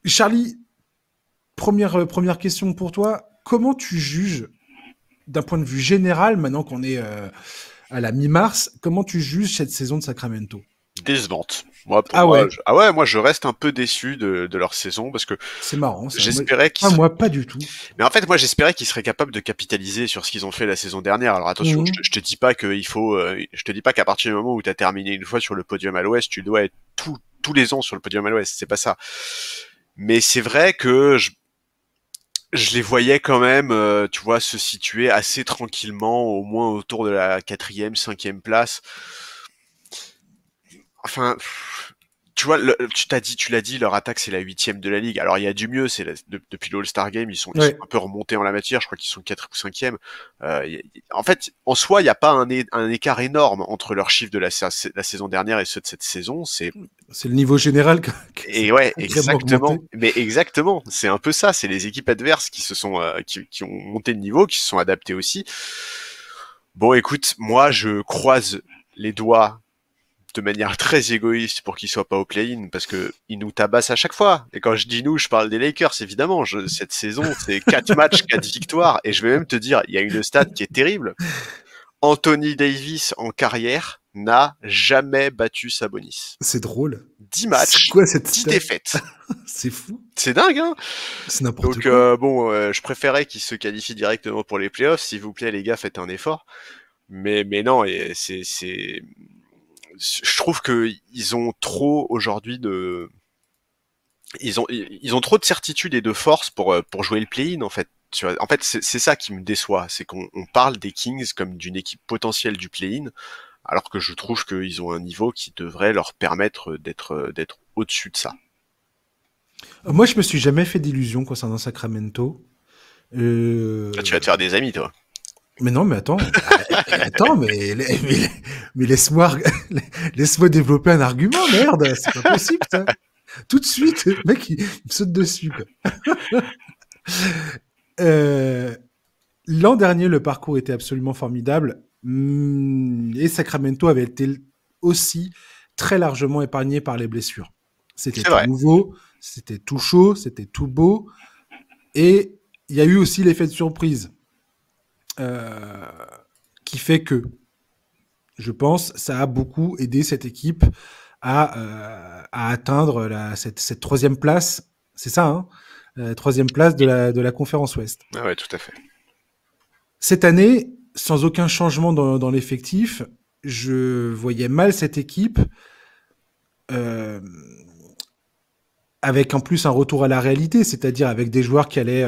Charlie, première question pour toi. Comment tu juges, d'un point de vue général, maintenant qu'on est à la mi-mars, comment tu juges cette saison de Sacramento? Décevante. Moi, pour Ah moi, ouais, ah ouais, moi, je reste un peu déçu de leur saison parce que c'est marrant. Ça. j'espérais qu'ils Ah, seraient... moi, pas du tout. Mais en fait, moi, j'espérais qu'ils seraient capables de capitaliser sur ce qu'ils ont fait la saison dernière. Alors attention, Mhm. je te dis pas qu'il faut, je te dis pas qu'à partir du moment où tu as terminé une fois sur le podium à l'Ouest, tu dois être tous les ans sur le podium à l'Ouest. C'est pas ça. Mais c'est vrai que je les voyais quand même, tu vois, se situer assez tranquillement, au moins autour de la 4e, 5e place. Enfin, tu vois, tu l'as dit, leur attaque c'est la 8e de la ligue. Alors il y a du mieux, depuis l'All-Star Game, ils sont Ouais. un peu remontés en la matière. Je crois qu'ils sont 4 ou 5e. En fait, en soi, il n'y a pas un écart énorme entre leurs chiffres de la saison dernière et ceux de cette saison. C'est le niveau général Et ouais, sacrément augmenté. exactement. Mais exactement, c'est un peu ça. C'est les équipes adverses qui se sont, qui ont monté de niveau, qui se sont adaptées aussi. Bon, écoute, moi, je croise les doigts de manière très égoïste pour qu'ils soient pas au play-in, parce que ils nous tabassent à chaque fois. Et quand je dis nous, je parle des Lakers, évidemment. Cette saison, c'est 4 matchs, 4 victoires. Et je vais même te dire, il y a une stat qui est terrible. Anthony Davis, en carrière, n'a jamais battu Sabonis. C'est drôle. 10 C'est matchs, quoi cette 10 stat? défaites. C'est fou. C'est dingue, hein? C'est n'importe Donc, quoi. je préférais qu'ils se qualifient directement pour les playoffs. S'il vous plaît, les gars, faites un effort. Mais non, et je trouve que ils ont trop aujourd'hui ils ont trop de certitude et de force pour jouer le play-in, en fait. Tu vois, en fait, c'est ça qui me déçoit, c'est qu'on parle des Kings comme d'une équipe potentielle du play-in, alors que je trouve qu'ils ont un niveau qui devrait leur permettre d'être au-dessus de ça. Moi, je me suis jamais fait d'illusions concernant Sacramento. Là, tu vas te faire des amis, toi. Mais non, mais attends, attends, mais laisse-moi, laisse-moi développer un argument, merde, c'est pas possible, ça. Tout de suite, le mec, il me saute dessus, quoi. L'an dernier, le parcours était absolument formidable, et Sacramento avait été aussi très largement épargné par les blessures. C'était C'est tout vrai. nouveau, c'était tout chaud, c'était tout beau, et il y a eu aussi l'effet de surprise. Qui fait que, je pense, ça a beaucoup aidé cette équipe à atteindre cette troisième place. C'est ça, hein, troisième place de la conférence Ouest. Ah ouais, tout à fait. Cette année, sans aucun changement dans l'effectif, je voyais mal cette équipe avec en plus un retour à la réalité, c'est-à-dire avec des joueurs qui allaient, il y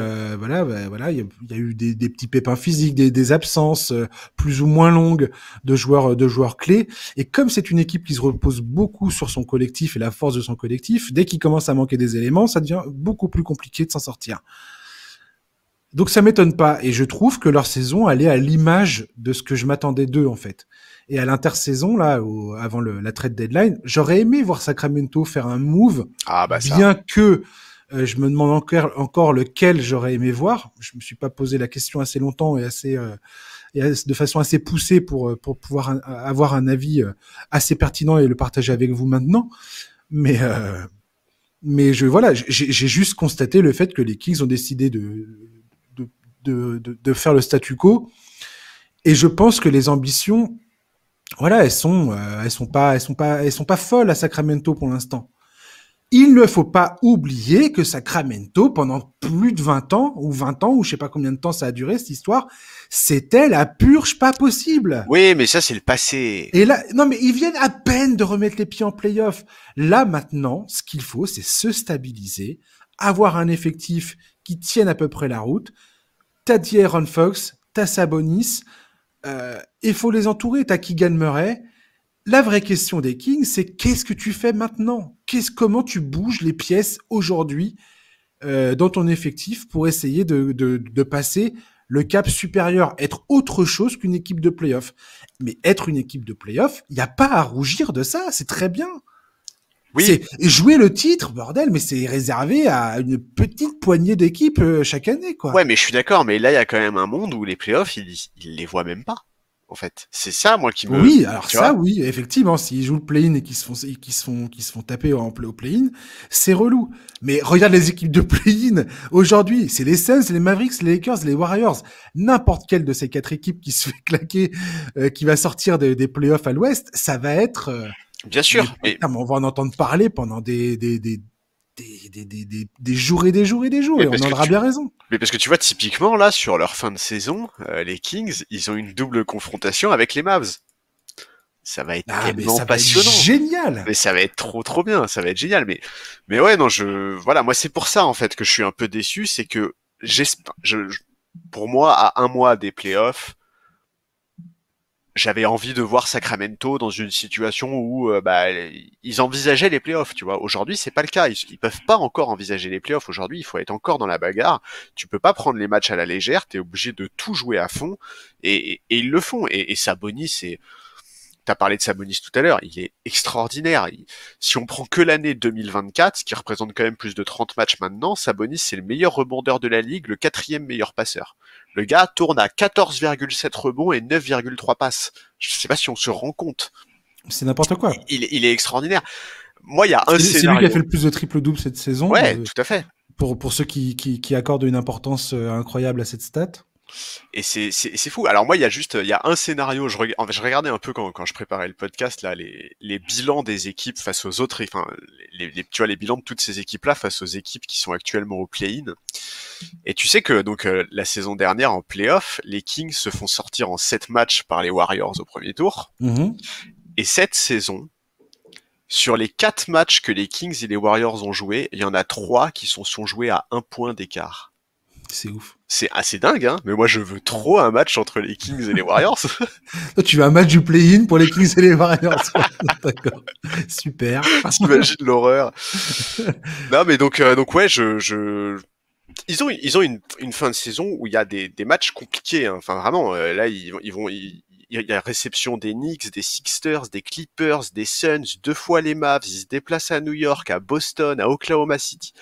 a eu des petits pépins physiques, des absences plus ou moins longues de joueurs clés. Et comme c'est une équipe qui se repose beaucoup sur son collectif et la force de son collectif, dès qu'il commence à manquer des éléments, ça devient beaucoup plus compliqué de s'en sortir. Donc ça m'étonne pas, et je trouve que leur saison allait à l'image de ce que je m'attendais d'eux en fait. Et à l'intersaison là, avant la trade deadline, j'aurais aimé voir Sacramento faire un move, Ah bah ça. bien que je me demande encore lequel j'aurais aimé voir. Je me suis pas posé la question assez longtemps et de façon assez poussée pour pouvoir avoir un avis assez pertinent et le partager avec vous maintenant. Mais j'ai juste constaté le fait que les Kings ont décidé de faire le statu quo, et je pense que les ambitions, voilà, elles sont pas folles à Sacramento pour l'instant. Il ne faut pas oublier que Sacramento, pendant plus de 20 ans, ou je sais pas combien de temps ça a duré cette histoire, c'était la purge pas possible. Oui, mais ça c'est le passé. Et là, non mais ils viennent à peine de remettre les pieds en play-off. Là maintenant, ce qu'il faut, c'est se stabiliser, avoir un effectif qui tienne à peu près la route. T'as dit Aaron Fox, t'as Sabonis, il faut les entourer, t'as Keegan Murray. La vraie question des Kings, c'est qu'est-ce que tu fais maintenant ? Comment tu bouges les pièces aujourd'hui dans ton effectif pour essayer de passer le cap supérieur, être autre chose qu'une équipe de play-off. Mais être une équipe de play-off, il n'y a pas à rougir de ça, c'est très bien. Oui. C'est jouer le titre, bordel, mais c'est réservé à une petite poignée d'équipes chaque année, quoi. Ouais, mais je suis d'accord, mais là il y a quand même un monde où les playoffs, ils les voient même pas. En fait, c'est ça moi qui me. Oui, alors tu ça, vois oui, effectivement, s'ils jouent le play-in et qu'ils se font taper au play-in, c'est relou. Mais regarde les équipes de play-in aujourd'hui, c'est les Suns, les Mavericks, les Lakers, les Warriors. N'importe quelle de ces quatre équipes qui se fait claquer, qui va sortir des playoffs à l'Ouest, ça va être. Bien sûr. Mais on va en entendre parler pendant des jours et des jours et des jours, et on en aura bien raison. Mais parce que tu vois, typiquement, là, sur leur fin de saison, les Kings, ils ont une double confrontation avec les Mavs. Ça va être tellement passionnant. Va être génial. Mais ça va être trop bien, ça va être génial. Mais ouais, non, voilà, moi, c'est pour ça, en fait, que je suis un peu déçu, c'est que pour moi, à un mois des playoffs, j'avais envie de voir Sacramento dans une situation où ils envisageaient les playoffs, tu vois. Aujourd'hui, c'est pas le cas. Ils peuvent pas encore envisager les playoffs. Aujourd'hui, il faut être encore dans la bagarre. Tu peux pas prendre les matchs à la légère. T'es obligé de tout jouer à fond. Et ils le font. Et Sabonis, t'as parlé de Sabonis tout à l'heure, il est extraordinaire. Si on prend que l'année 2024, ce qui représente quand même plus de 30 matchs maintenant, Sabonis, c'est le meilleur rebondeur de la ligue, le 4e meilleur passeur. Le gars tourne à 14,7 rebonds et 9,3 passes. Je sais pas si on se rend compte. C'est n'importe quoi. Il est extraordinaire. Moi, il y a un C'est lui qui scénario. a fait le plus de triple-double cette saison. Ouais, tout à fait. Pour ceux qui accordent une importance incroyable à cette stat. Et c'est fou. Alors moi, il y a un scénario. En fait, je regardais un peu quand je préparais le podcast là, les bilans des équipes face aux autres, enfin tu vois les bilans de toutes ces équipes-là face aux équipes qui sont actuellement au play-in. Et tu sais que donc la saison dernière en play-off, les Kings se font sortir en 7 matchs par les Warriors au premier tour. Mm-hmm. Et cette saison, sur les 4 matchs que les Kings et les Warriors ont joués, il y en a 3 qui sont joués à 1 point d'écart. C'est ouf. C'est assez dingue, hein. Mais moi, je veux trop un match entre les Kings et les Warriors. Toi, tu veux un match du play-in pour les Kings et les Warriors. D'accord. Super. T'imagines l'horreur. Non, mais donc ouais, ils ont une fin de saison où il y a des matchs compliqués, hein. Enfin, vraiment, là, il y a réception des Knicks, des Sixers, des Clippers, des Suns, 2 fois les Mavs, ils se déplacent à New York, à Boston, à Oklahoma City.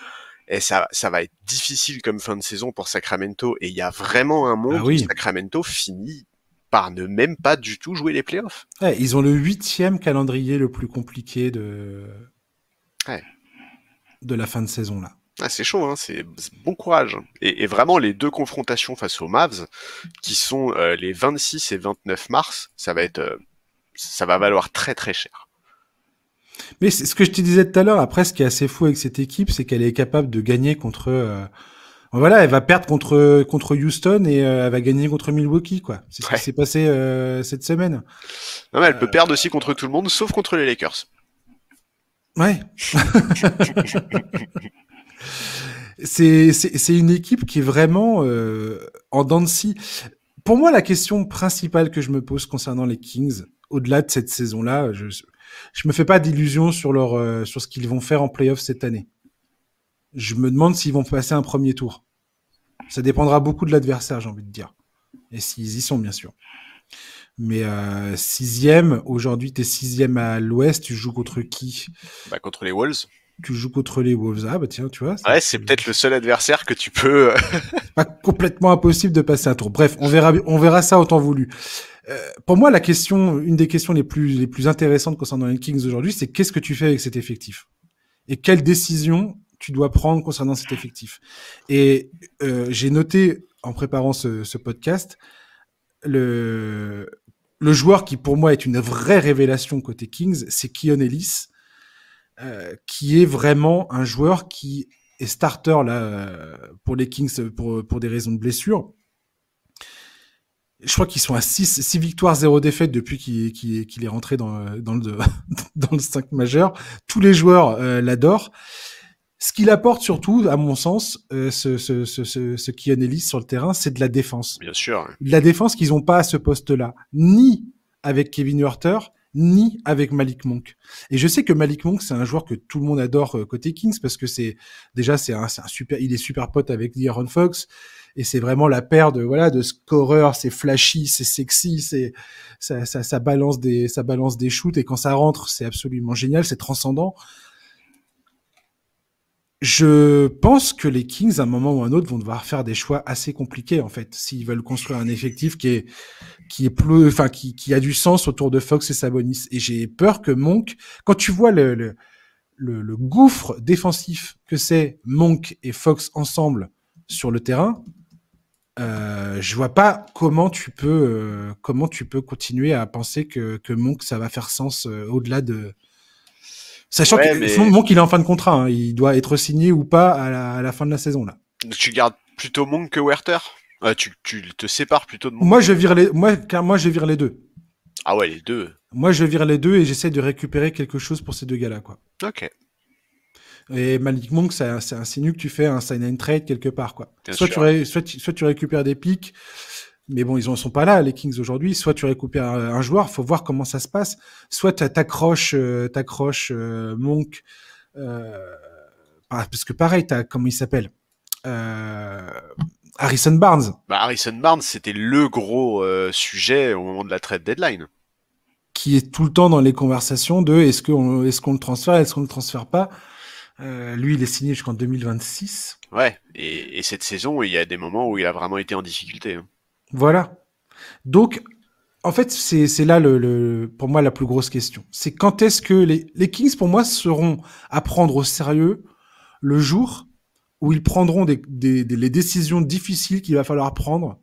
Et ça va être difficile comme fin de saison pour Sacramento. Et il y a vraiment un monde où Sacramento finit par ne même pas du tout jouer les playoffs. Ouais, ils ont le 8e calendrier le plus compliqué de la fin de saison là. Ah, c'est chaud, hein, c'est bon courage. Et vraiment, les 2 confrontations face aux Mavs, qui sont les 26 et 29 mars, ça va valoir très très cher. Mais c'est ce que je te disais tout à l'heure, après, ce qui est assez fou avec cette équipe, c'est qu'elle est capable de gagner contre... voilà, elle va perdre contre Houston et elle va gagner contre Milwaukee, quoi. C'est ce qui s'est passé cette semaine. Non, mais elle peut perdre aussi contre tout le monde, sauf contre les Lakers. Ouais. C'est une équipe qui est vraiment en dents de scie. Pour moi, la question principale que je me pose concernant les Kings, au-delà de cette saison-là, je me fais pas d'illusions sur sur ce qu'ils vont faire en playoff cette année. Je me demande s'ils vont passer un premier tour. Ça dépendra beaucoup de l'adversaire, j'ai envie de dire. Et s'ils y sont, bien sûr. Mais 6e, aujourd'hui, t'es 6e à l'ouest, tu joues contre qui? Bah, contre les Wolves. Tu joues contre les Wolves. Ah, bah tiens, tu vois. Ouais, c'est peut-être le seul adversaire que tu peux... C'est pas complètement impossible de passer un tour. Bref, on verra ça autant voulu. Pour moi, une des questions les plus intéressantes concernant les Kings aujourd'hui, c'est qu'est-ce que tu fais avec cet effectif? Et quelle décision tu dois prendre concernant cet effectif? Et j'ai noté, en préparant ce podcast, le joueur qui, pour moi, est une vraie révélation côté Kings, c'est Keon Ellis, qui est vraiment un joueur qui est starter là pour les Kings pour des raisons de blessure. Je crois qu'ils sont à 6 victoires, 0 défaites depuis qu'il est rentré dans le 5 majeur. Tous les joueurs l'adorent. Ce qu'il apporte surtout, à mon sens, ce Keon Ellis sur le terrain, c'est de la défense. Bien sûr. De la défense qu'ils n'ont pas à ce poste-là, ni avec Kevin Huerter, ni avec Malik Monk. Et je sais que Malik Monk, c'est un joueur que tout le monde adore côté Kings parce que c'est un super, il est super pote avec De'Aaron Fox et c'est vraiment la paire de scoreurs, c'est flashy, c'est sexy, ça balance des shoots et quand ça rentre, c'est absolument génial, c'est transcendant. Je pense que les Kings, à un moment ou à un autre, vont devoir faire des choix assez compliqués, en fait, s'ils veulent construire un effectif qui a du sens autour de Fox et Sabonis. Et j'ai peur que Monk, quand tu vois le gouffre défensif que c'est Monk et Fox ensemble sur le terrain, je vois pas comment tu peux continuer à penser que Monk, ça va faire sens au-delà de... Sachant que Monk, il est en fin de contrat, hein. Il doit être signé ou pas à la fin de la saison là. Tu gardes plutôt Monk que Huerter? Tu te sépares plutôt de Monk? Moi, je vire les deux. Ah ouais, les deux. Moi, je vire les deux et j'essaie de récupérer quelque chose pour ces deux gars-là, quoi. Ok. Et Malik Monk, c'est un signe que tu fais un sign and trade quelque part, quoi. Soit tu récupères des pics, mais bon, ils sont pas là, les Kings aujourd'hui. Soit tu récupères un joueur, faut voir comment ça se passe. Soit t'accroches Monk, parce que pareil, comment il s'appelle, Harrison Barnes. Bah, Harrison Barnes, c'était le gros sujet au moment de la trade deadline. Qui est tout le temps dans les conversations de est-ce qu'on le transfère, est-ce qu'on le transfère pas. Lui, il est signé jusqu'en 2026. Ouais, et cette saison, il y a des moments où il a vraiment été en difficulté. Hein. Voilà. Donc, En fait, c'est là pour moi la plus grosse question. C'est quand est-ce que les Kings, pour moi, seront à prendre au sérieux le jour où ils prendront les décisions difficiles qu'il va falloir prendre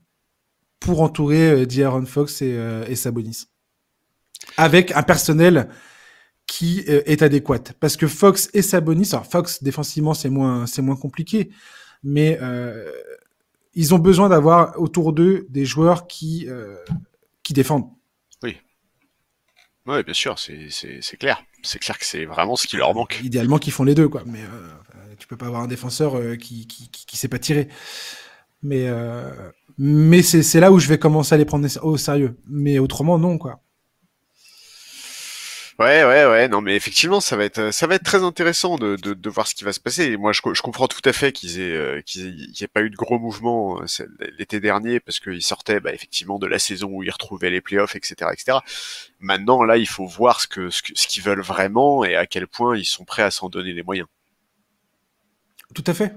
pour entourer De'Aaron Fox et Sabonis. Avec un personnel qui est adéquat. Parce que Fox et Sabonis, alors Fox défensivement c'est moins compliqué, mais ils ont besoin d'avoir autour d'eux des joueurs qui défendent. Oui. Ouais, bien sûr, c'est clair. C'est clair que c'est vraiment ce qui leur manque. Idéalement, qu'ils font les deux, quoi. Mais tu peux pas avoir un défenseur qui sait pas tirer. Mais c'est là où je vais commencer à les prendre au sérieux. Mais autrement, non, quoi. Ouais, non, mais effectivement, ça va être très intéressant de voir ce qui va se passer. Et moi, je comprends tout à fait qu'il y ait pas eu de gros mouvements l'été dernier parce qu'ils sortaient, bah, effectivement, de la saison où ils retrouvaient les playoffs, etc., etc. Maintenant, là, il faut voir ce qu'ils veulent vraiment et à quel point ils sont prêts à s'en donner les moyens. Tout à fait.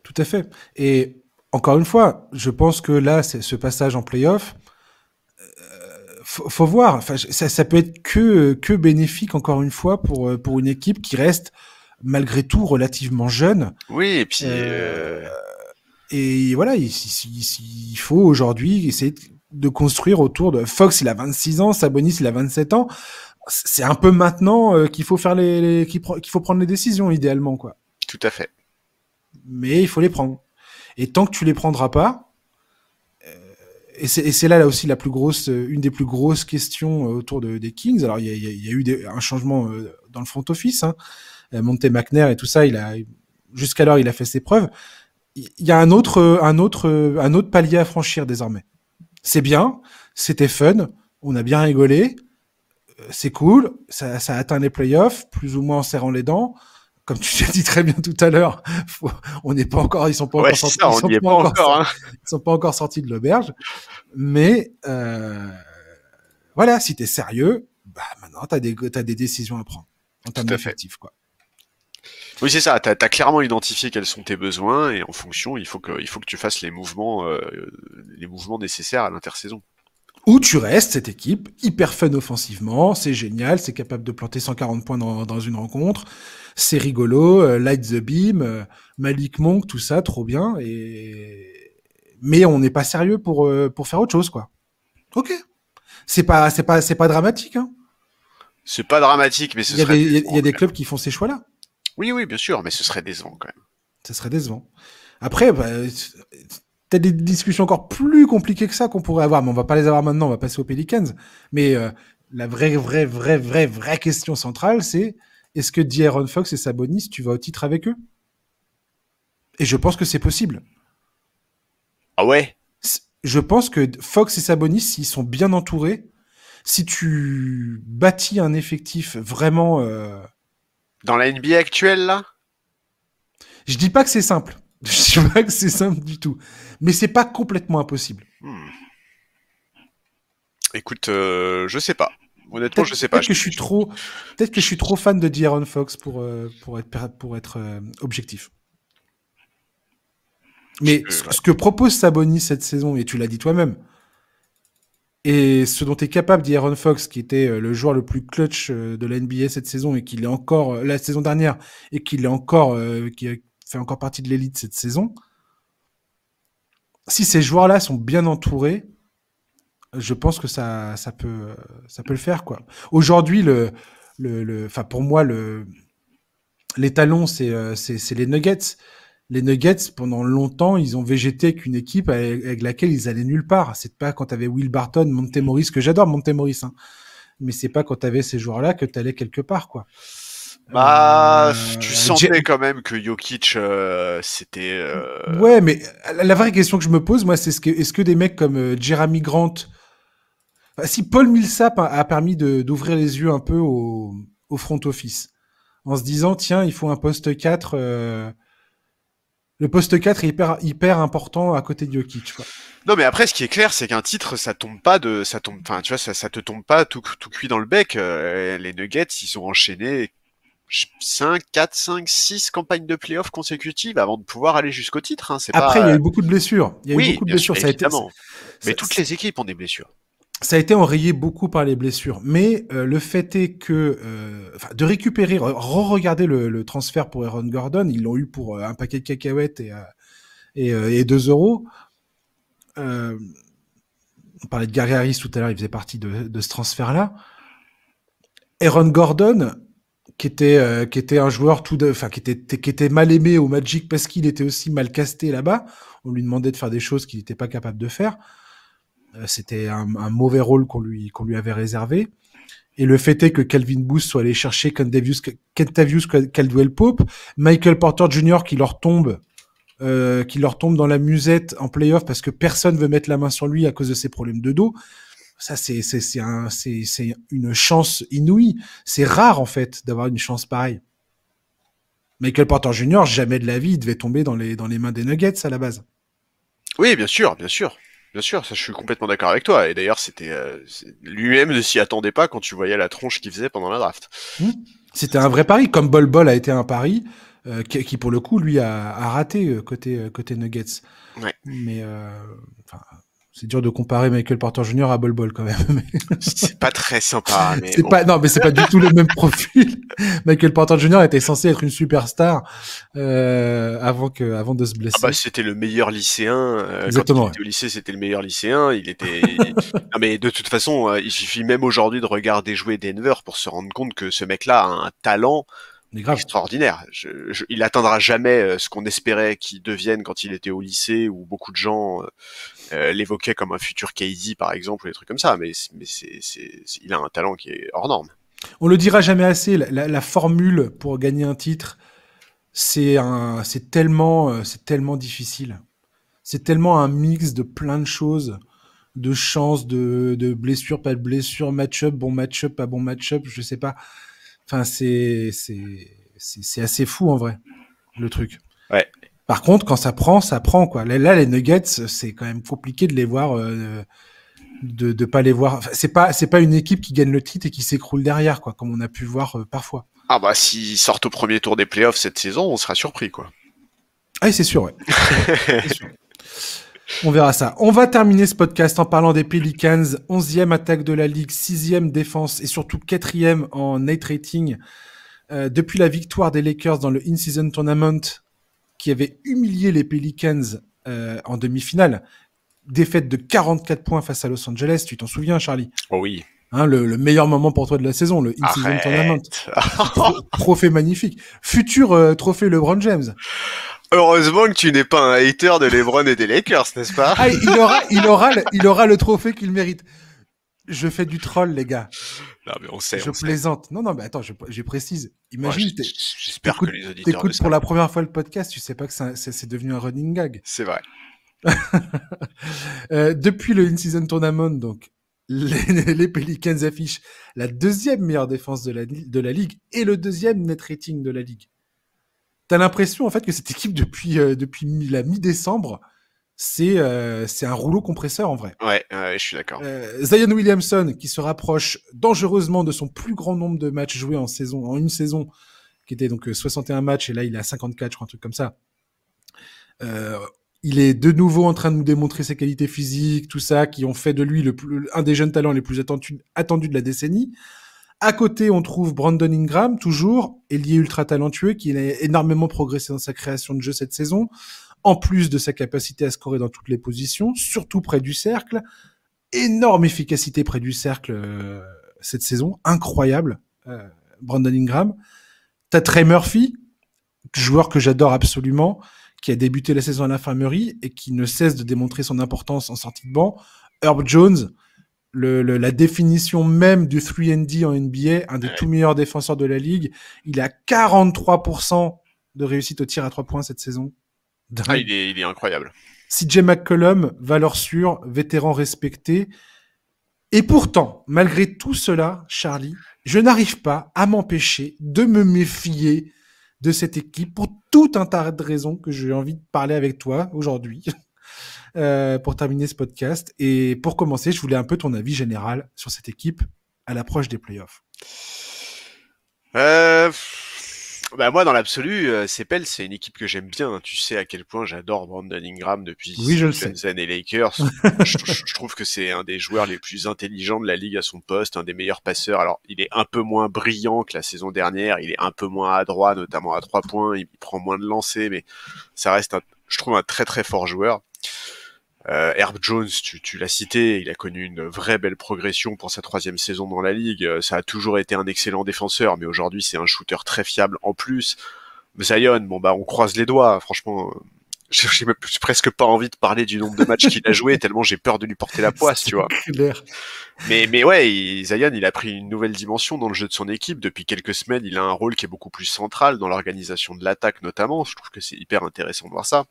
Tout à fait. Et encore une fois, je pense que là, c'est ce passage en playoff, faut voir. Enfin, ça peut être que bénéfique, encore une fois, pour une équipe qui reste, malgré tout, relativement jeune. Oui, et puis, Et voilà, il faut aujourd'hui essayer de construire autour de Fox, il a 26 ans, Sabonis, il a 27 ans. C'est un peu maintenant qu'il faut faire qu'il faut prendre les décisions, idéalement, quoi. tout à fait. Mais il faut les prendre. Et tant que tu les prendras pas, et c'est là aussi une des plus grosses questions autour des Kings. Alors il y a eu un changement dans le front office, hein. Monte McNair et tout ça, jusqu'alors il a fait ses preuves. Il y a un autre palier à franchir désormais. C'est bien, c'était fun, on a bien rigolé, c'est cool, ça a atteint les playoffs, plus ou moins en serrant les dents. Comme tu l'as dit très bien tout à l'heure, on n'est pas encore, ils sont pas Ouais, encore c'est sortis, ça, on n'y est pas encore, hein. ils sont pas encore sortis de l'auberge. Mais voilà, si t'es sérieux, bah maintenant t'as des décisions à prendre en termes Tout à fait. d'effectifs, quoi. Oui, c'est ça. T'as clairement identifié quels sont tes besoins et en fonction, il faut que tu fasses les mouvements nécessaires à l'intersaison. Où tu restes, cette équipe, hyper fun offensivement, c'est génial, c'est capable de planter 140 points dans une rencontre, c'est rigolo, Light the Beam, Malik Monk, tout ça, trop bien, mais on n'est pas sérieux pour faire autre chose, quoi. Ok. C'est pas dramatique, hein. C'est pas dramatique, mais ce serait Il décevant y a des quand même. clubs qui font ces choix-là. Oui, bien sûr, mais ce serait décevant quand même. Ça serait décevant. Après, bah, t'as des discussions encore plus compliquées que ça qu'on pourrait avoir, mais on va pas les avoir maintenant, on va passer aux Pelicans. Mais la vraie question centrale, c'est est-ce que De'Aaron Fox et Sabonis, tu vas au titre avec eux? Et je pense que c'est possible. Ah ouais? Je pense que Fox et Sabonis, s'ils sont bien entourés, si tu bâtis un effectif vraiment... Dans la NBA actuelle, là? Je dis pas que c'est simple. Je dis pas que c'est simple du tout. Mais c'est pas complètement impossible. Écoute, je sais pas. Honnêtement, je sais pas. Peut-être que je suis trop fan de De'Aaron Fox pour être objectif. Mais Ouais. ce que propose Sabonis cette saison, et tu l'as dit toi-même, et ce dont est capable De'Aaron Fox, qui était le joueur le plus clutch de la NBA cette saison, et qui l'est encore la saison dernière, et qui fait encore partie de l'élite cette saison, si ces joueurs-là sont bien entourés, je pense que ça peut le faire, quoi. Aujourd'hui, enfin, pour moi, les talons, c'est les Nuggets. Les Nuggets, pendant longtemps, ils ont végété avec une équipe avec laquelle ils allaient nulle part. C'est pas quand t'avais Will Barton, Monte Morris, que j'adore Monte Morris, hein. Mais c'est pas quand t'avais ces joueurs-là que t'allais quelque part, quoi. Bah, tu sentais quand même que Jokic, c'était. Ouais, mais la vraie question que je me pose, moi, c'est est-ce que des mecs comme Jeremy Grant, enfin, si Paul Millsap a permis d'ouvrir les yeux un peu au front office, en se disant, tiens, il faut un poste 4, le poste 4 est hyper important à côté de Jokic, quoi. Non, mais après, ce qui est clair, c'est qu'un titre, enfin, tu vois, ça te tombe pas tout cuit dans le bec. Les Nuggets, ils ont enchaîné 4, 5, 6 campagnes de playoffs consécutives avant de pouvoir aller jusqu'au titre, hein. C'est Après, il y a pas. eu beaucoup de blessures. Il y a eu Oui, beaucoup de bien sûr, blessures. Ça a été, évidemment. Mais ça- toutes les équipes ont des blessures. Ça a été enrayé beaucoup par les blessures, mais le fait est que de récupérer, re-regarder le transfert pour Aaron Gordon, ils l'ont eu pour un paquet de cacahuètes et 2 euros. On parlait de Gary Harris tout à l'heure, il faisait partie de ce transfert-là. Aaron Gordon, qui était un joueur qui était mal aimé au Magic parce qu'il était aussi mal casté là-bas. On lui demandait de faire des choses qu'il n'était pas capable de faire. C'était un mauvais rôle qu'on lui avait réservé. Et le fait est que Calvin Booth soit allé chercher Kentavious Caldwell-Pope, Michael Porter Jr. qui leur tombe dans la musette en playoff parce que personne veut mettre la main sur lui à cause de ses problèmes de dos. Ça, c'est une chance inouïe. C'est rare, en fait, d'avoir une chance pareille. Michael Porter Jr., jamais de la vie, il devait tomber dans les mains des Nuggets à la base. Oui, bien sûr. Bien sûr, ça je suis complètement d'accord avec toi. Et d'ailleurs, lui-même ne s'y attendait pas quand tu voyais la tronche qu'il faisait pendant la draft. C'était un vrai pari, comme Bol Bol a été un pari qui pour le coup lui a raté côté Nuggets. Ouais. Mais c'est dur de comparer Michael Porter Jr. à Bol Bol quand même. C'est pas très sympa. Mais c'est pas du tout le même profil. Michael Porter Jr. était censé être une superstar avant de se blesser. Ah bah c'était le meilleur lycéen. Exactement. Quand il était au lycée, c'était le meilleur lycéen. Non mais de toute façon, il suffit même aujourd'hui de regarder jouer Denver pour se rendre compte que ce mec-là a un talent extraordinaire. Il atteindra jamais ce qu'on espérait qu'il devienne quand il était au lycée, où beaucoup de gens l'évoquaient comme un futur KD par exemple, ou des trucs comme ça. Mais il a un talent qui est hors norme. On le dira jamais assez. La formule pour gagner un titre, c'est tellement difficile. C'est tellement un mix de plein de choses, de chances, de blessures, pas de blessures, match-up, bon match-up, pas bon match-up, je sais pas. Enfin, c'est assez fou en vrai, le truc. Ouais. Par contre, quand ça prend quoi. Là, les Nuggets, c'est quand même compliqué de les voir, de pas les voir. Enfin, c'est pas une équipe qui gagne le titre et qui s'écroule derrière, quoi, comme on a pu voir parfois. Ah bah s'ils sortent au premier tour des playoffs cette saison, on sera surpris quoi. Ah, c'est sûr, ouais. C'est sûr. On verra ça. On va terminer ce podcast en parlant des Pelicans, 11e attaque de la ligue, 6e défense et surtout 4e en net rating. Depuis la victoire des Lakers dans le In-Season Tournament qui avait humilié les Pelicans en demi-finale, défaite de 44 points face à Los Angeles, tu t'en souviens Charlie? Oh oui. Hein, le meilleur moment pour toi de la saison, le In-Season Tournament. Trophée magnifique. Futur trophée LeBron James. Heureusement que tu n'es pas un hater de LeBron et des Lakers, n'est-ce pas? Ah, il aura le trophée qu'il mérite. Je fais du troll, les gars. Non, mais on sait. Je plaisante. Non, mais attends, je précise. Imagine, ouais, j'espère que les auditeurs t'écoutes pour la première fois le podcast, tu sais pas que c'est devenu un running gag. C'est vrai. Depuis le In-Season Tournament, donc, les Pelicans affichent la 2e meilleure défense de la ligue et le 2e net rating de la ligue. T'as l'impression, en fait, que cette équipe, depuis la mi-décembre, c'est un rouleau compresseur, en vrai. Ouais, je suis d'accord. Zion Williamson, qui se rapproche dangereusement de son plus grand nombre de matchs joués en une saison, qui était donc 61 matchs, et là, il est à 54, je crois, un truc comme ça. Il est de nouveau en train de nous démontrer ses qualités physiques, tout ça, qui ont fait de lui un des jeunes talents les plus attendus de la décennie. À côté, on trouve Brandon Ingram, toujours, ailier ultra talentueux, qui a énormément progressé dans sa création de jeu cette saison, en plus de sa capacité à scorer dans toutes les positions, surtout près du cercle. Énorme efficacité près du cercle cette saison, incroyable, Brandon Ingram. T'as Trey Murphy, joueur que j'adore absolument, qui a débuté la saison à l'infirmerie et qui ne cesse de démontrer son importance en sortie de banc. Herb Jones, la définition même du 3&D en NBA, un des tout meilleurs défenseur de la ligue. Il a 43% de réussite au tir à 3 points cette saison. Ah, il est incroyable. CJ McCollum, valeur sûre, vétéran respecté. Et pourtant, malgré tout cela, Charlie, je n'arrive pas à m'empêcher de me méfier de cette équipe pour tout un tas de raisons que j'ai envie de parler avec toi aujourd'hui. Pour terminer ce podcast. Et pour commencer, je voulais un peu ton avis général sur cette équipe à l'approche des playoffs. Bah moi, dans l'absolu, CPL, c'est une équipe que j'aime bien. Tu sais à quel point j'adore Brandon Ingram depuis Oui, je le sais. Shenzhen et Lakers. Je trouve que c'est un des joueurs les plus intelligents de la ligue à son poste, un des meilleurs passeurs. Alors, il est un peu moins brillant que la saison dernière, il est un peu moins adroit, notamment à 3 points, il prend moins de lancers, mais ça reste, je trouve, un très très fort joueur. Herb Jones, tu l'as cité, il a connu une vraie belle progression pour sa 3e saison dans la ligue. Ça a toujours été un excellent défenseur, mais aujourd'hui c'est un shooter très fiable en plus. Zion, bon bah on croise les doigts, franchement. J'ai presque pas envie de parler du nombre de matchs qu'il a joué, tellement j'ai peur de lui porter la poisse, tu vois. Clair. Mais ouais, Zion, il a pris une nouvelle dimension dans le jeu de son équipe. Depuis quelques semaines, il a un rôle qui est beaucoup plus central dans l'organisation de l'attaque notamment. Je trouve que c'est hyper intéressant de voir ça.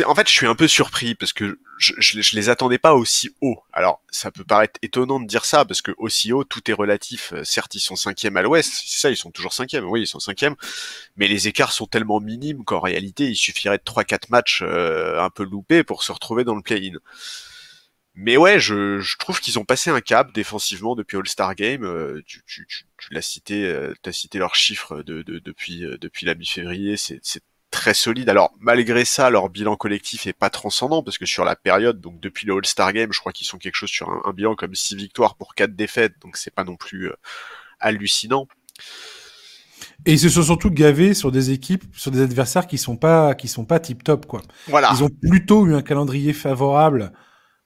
En fait, je suis un peu surpris parce que je les attendais pas aussi haut. Alors, ça peut paraître étonnant de dire ça parce que aussi haut, tout est relatif. Certes, ils sont 5e à l'Ouest, c'est ça, ils sont toujours 5e. Oui, ils sont 5e, mais les écarts sont tellement minimes qu'en réalité, il suffirait de 3-4 matchs un peu loupés pour se retrouver dans le play-in. Mais ouais, je trouve qu'ils ont passé un cap défensivement depuis All-Star Game. Tu l'as cité, t'as cité leurs chiffres depuis la mi-février. C'est très solide. Alors malgré ça, leur bilan collectif est pas transcendant parce que sur la période, donc depuis le All-Star Game, je crois qu'ils sont quelque chose sur un bilan comme 6 victoires pour 4 défaites. Donc c'est pas non plus hallucinant. Et ils se sont surtout gavés sur des équipes, sur des adversaires qui sont pas tip top, quoi. Voilà. Ils ont plutôt eu un calendrier favorable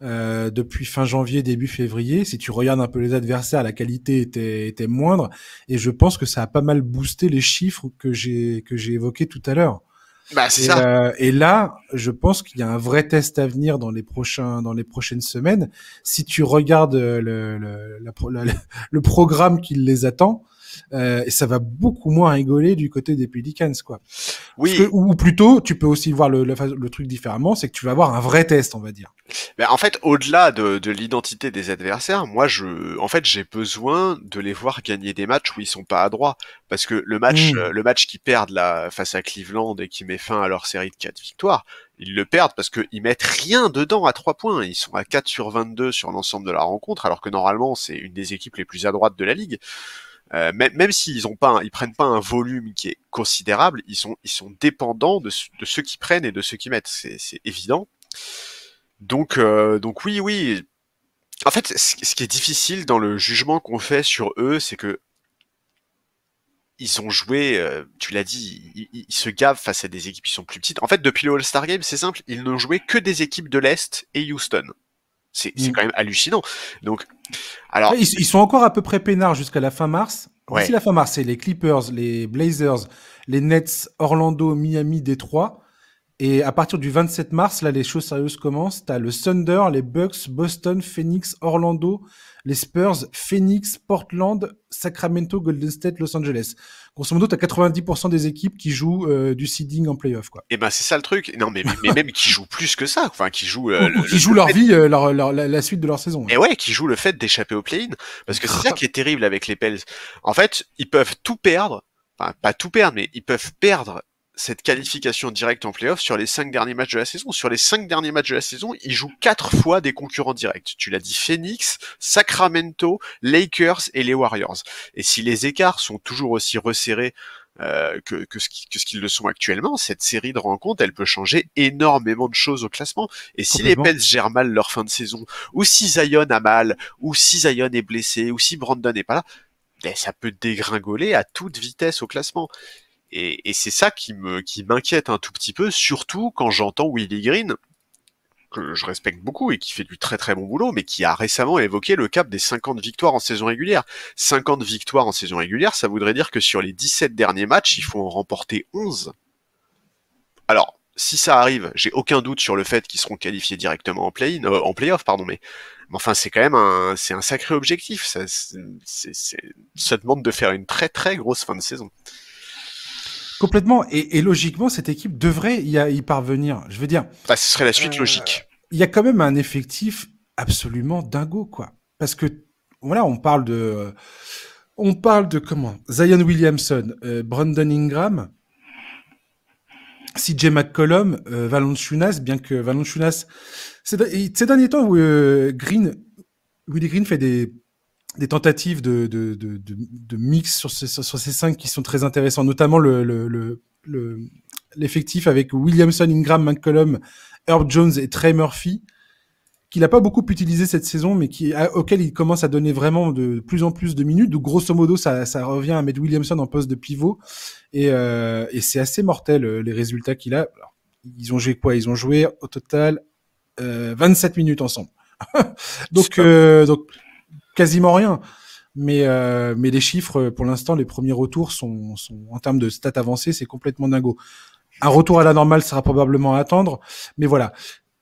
depuis fin janvier, début février. Si tu regardes un peu les adversaires, la qualité était moindre, et je pense que ça a pas mal boosté les chiffres que j'ai évoqués tout à l'heure. Bah c'est ça. Et là, je pense qu'il y a un vrai test à venir dans les prochaines semaines. Si tu regardes le programme qui les attend, et ça va beaucoup moins rigoler du côté des Pelicans, quoi. Oui. Ou plutôt, tu peux aussi voir le truc différemment, c'est que tu vas avoir un vrai test, on va dire. Mais en fait, au-delà de l'identité des adversaires, moi, en fait, j'ai besoin de les voir gagner des matchs où ils sont pas adroits, parce que le match qu'ils perdent là face à Cleveland et qui met fin à leur série de 4 victoires, ils le perdent parce qu'ils mettent rien dedans à 3 points. Ils sont à 4 sur 22 sur l'ensemble de la rencontre, alors que normalement, c'est une des équipes les plus adroites de la ligue. Même s'ils ils prennent pas un volume qui est considérable, ils sont dépendants de ceux qui prennent et de ceux qui mettent. C'est évident. Donc oui. En fait, ce qui est difficile dans le jugement qu'on fait sur eux, c'est que ils ont joué, tu l'as dit, ils se gavent face à des équipes qui sont plus petites. En fait, depuis le All-Star Game, c'est simple, ils n'ont joué que des équipes de l'Est et Houston. C'est quand même hallucinant. Donc, alors, ils sont encore à peu près peinards jusqu'à la fin mars. D'ici ouais. la fin mars, c'est les Clippers, les Blazers, les Nets, Orlando, Miami, Détroit. Et à partir du 27 mars, là, les choses sérieuses commencent. T'as le Thunder, les Bucks, Boston, Phoenix, Orlando, les Spurs, Phoenix, Portland, Sacramento, Golden State, Los Angeles. Grosso modo, t'as 90% des équipes qui jouent du seeding en playoff, quoi. Et ben c'est ça le truc. Non, mais même qui jouent plus que ça. Enfin, qui jouent Ou qui jouent leur vie, la suite de leur saison. Et ouais, qui jouent le fait d'échapper au play-in. Parce que c'est ça qui est terrible avec les Pels. En fait, ils peuvent tout perdre. Enfin, pas tout perdre, mais ils peuvent perdre cette qualification directe en playoff sur les 5 derniers matchs de la saison. Sur les 5 derniers matchs de la saison, ils jouent 4 fois des concurrents directs. Tu l'as dit, Phoenix, Sacramento, Lakers et les Warriors. Et si les écarts sont toujours aussi resserrés que ce qu'ils le sont actuellement, cette série de rencontres, elle peut changer énormément de choses au classement. Et si les Pels gèrent mal leur fin de saison, ou si Zion a mal, ou si Zion est blessé, ou si Brandon n'est pas là, ben, ça peut dégringoler à toute vitesse au classement. Et c'est ça qui m'inquiète un tout petit peu, surtout quand j'entends Willie Green, que je respecte beaucoup et qui fait du très très bon boulot, mais qui a récemment évoqué le cap des 50 victoires en saison régulière. 50 victoires en saison régulière, ça voudrait dire que sur les 17 derniers matchs, il faut en remporter 11. Alors, si ça arrive, j'ai aucun doute sur le fait qu'ils seront qualifiés directement en playoff, pardon, mais enfin, c'est quand même un sacré objectif. Ça demande de faire une très très grosse fin de saison. Complètement. Et logiquement, cette équipe devrait y parvenir. Je veux dire. Bah, ce serait la suite logique. Il y a quand même un effectif absolument dingo, quoi. Parce que, voilà, on parle de comment? Zion Williamson, Brandon Ingram, CJ McCollum, Valanciunas, bien que Valanciunas, ces derniers temps où Willie Green fait des tentatives de mix sur ces 5 qui sont très intéressants, notamment l'effectif avec Williamson, Ingram, McCollum, Herb Jones et Trey Murphy, qu'il n'a pas beaucoup utilisé cette saison, mais auquel il commence à donner vraiment de plus en plus de minutes. Donc, grosso modo, ça revient à mettre Williamson en poste de pivot. Et c'est assez mortel, les résultats qu'il a. Alors, ils ont joué quoi? Ils ont joué au total 27 minutes ensemble. donc quasiment rien. Mais les chiffres, pour l'instant, les premiers retours sont en termes de stats avancées, c'est complètement dingo. Un retour à la normale sera probablement à attendre. Mais voilà.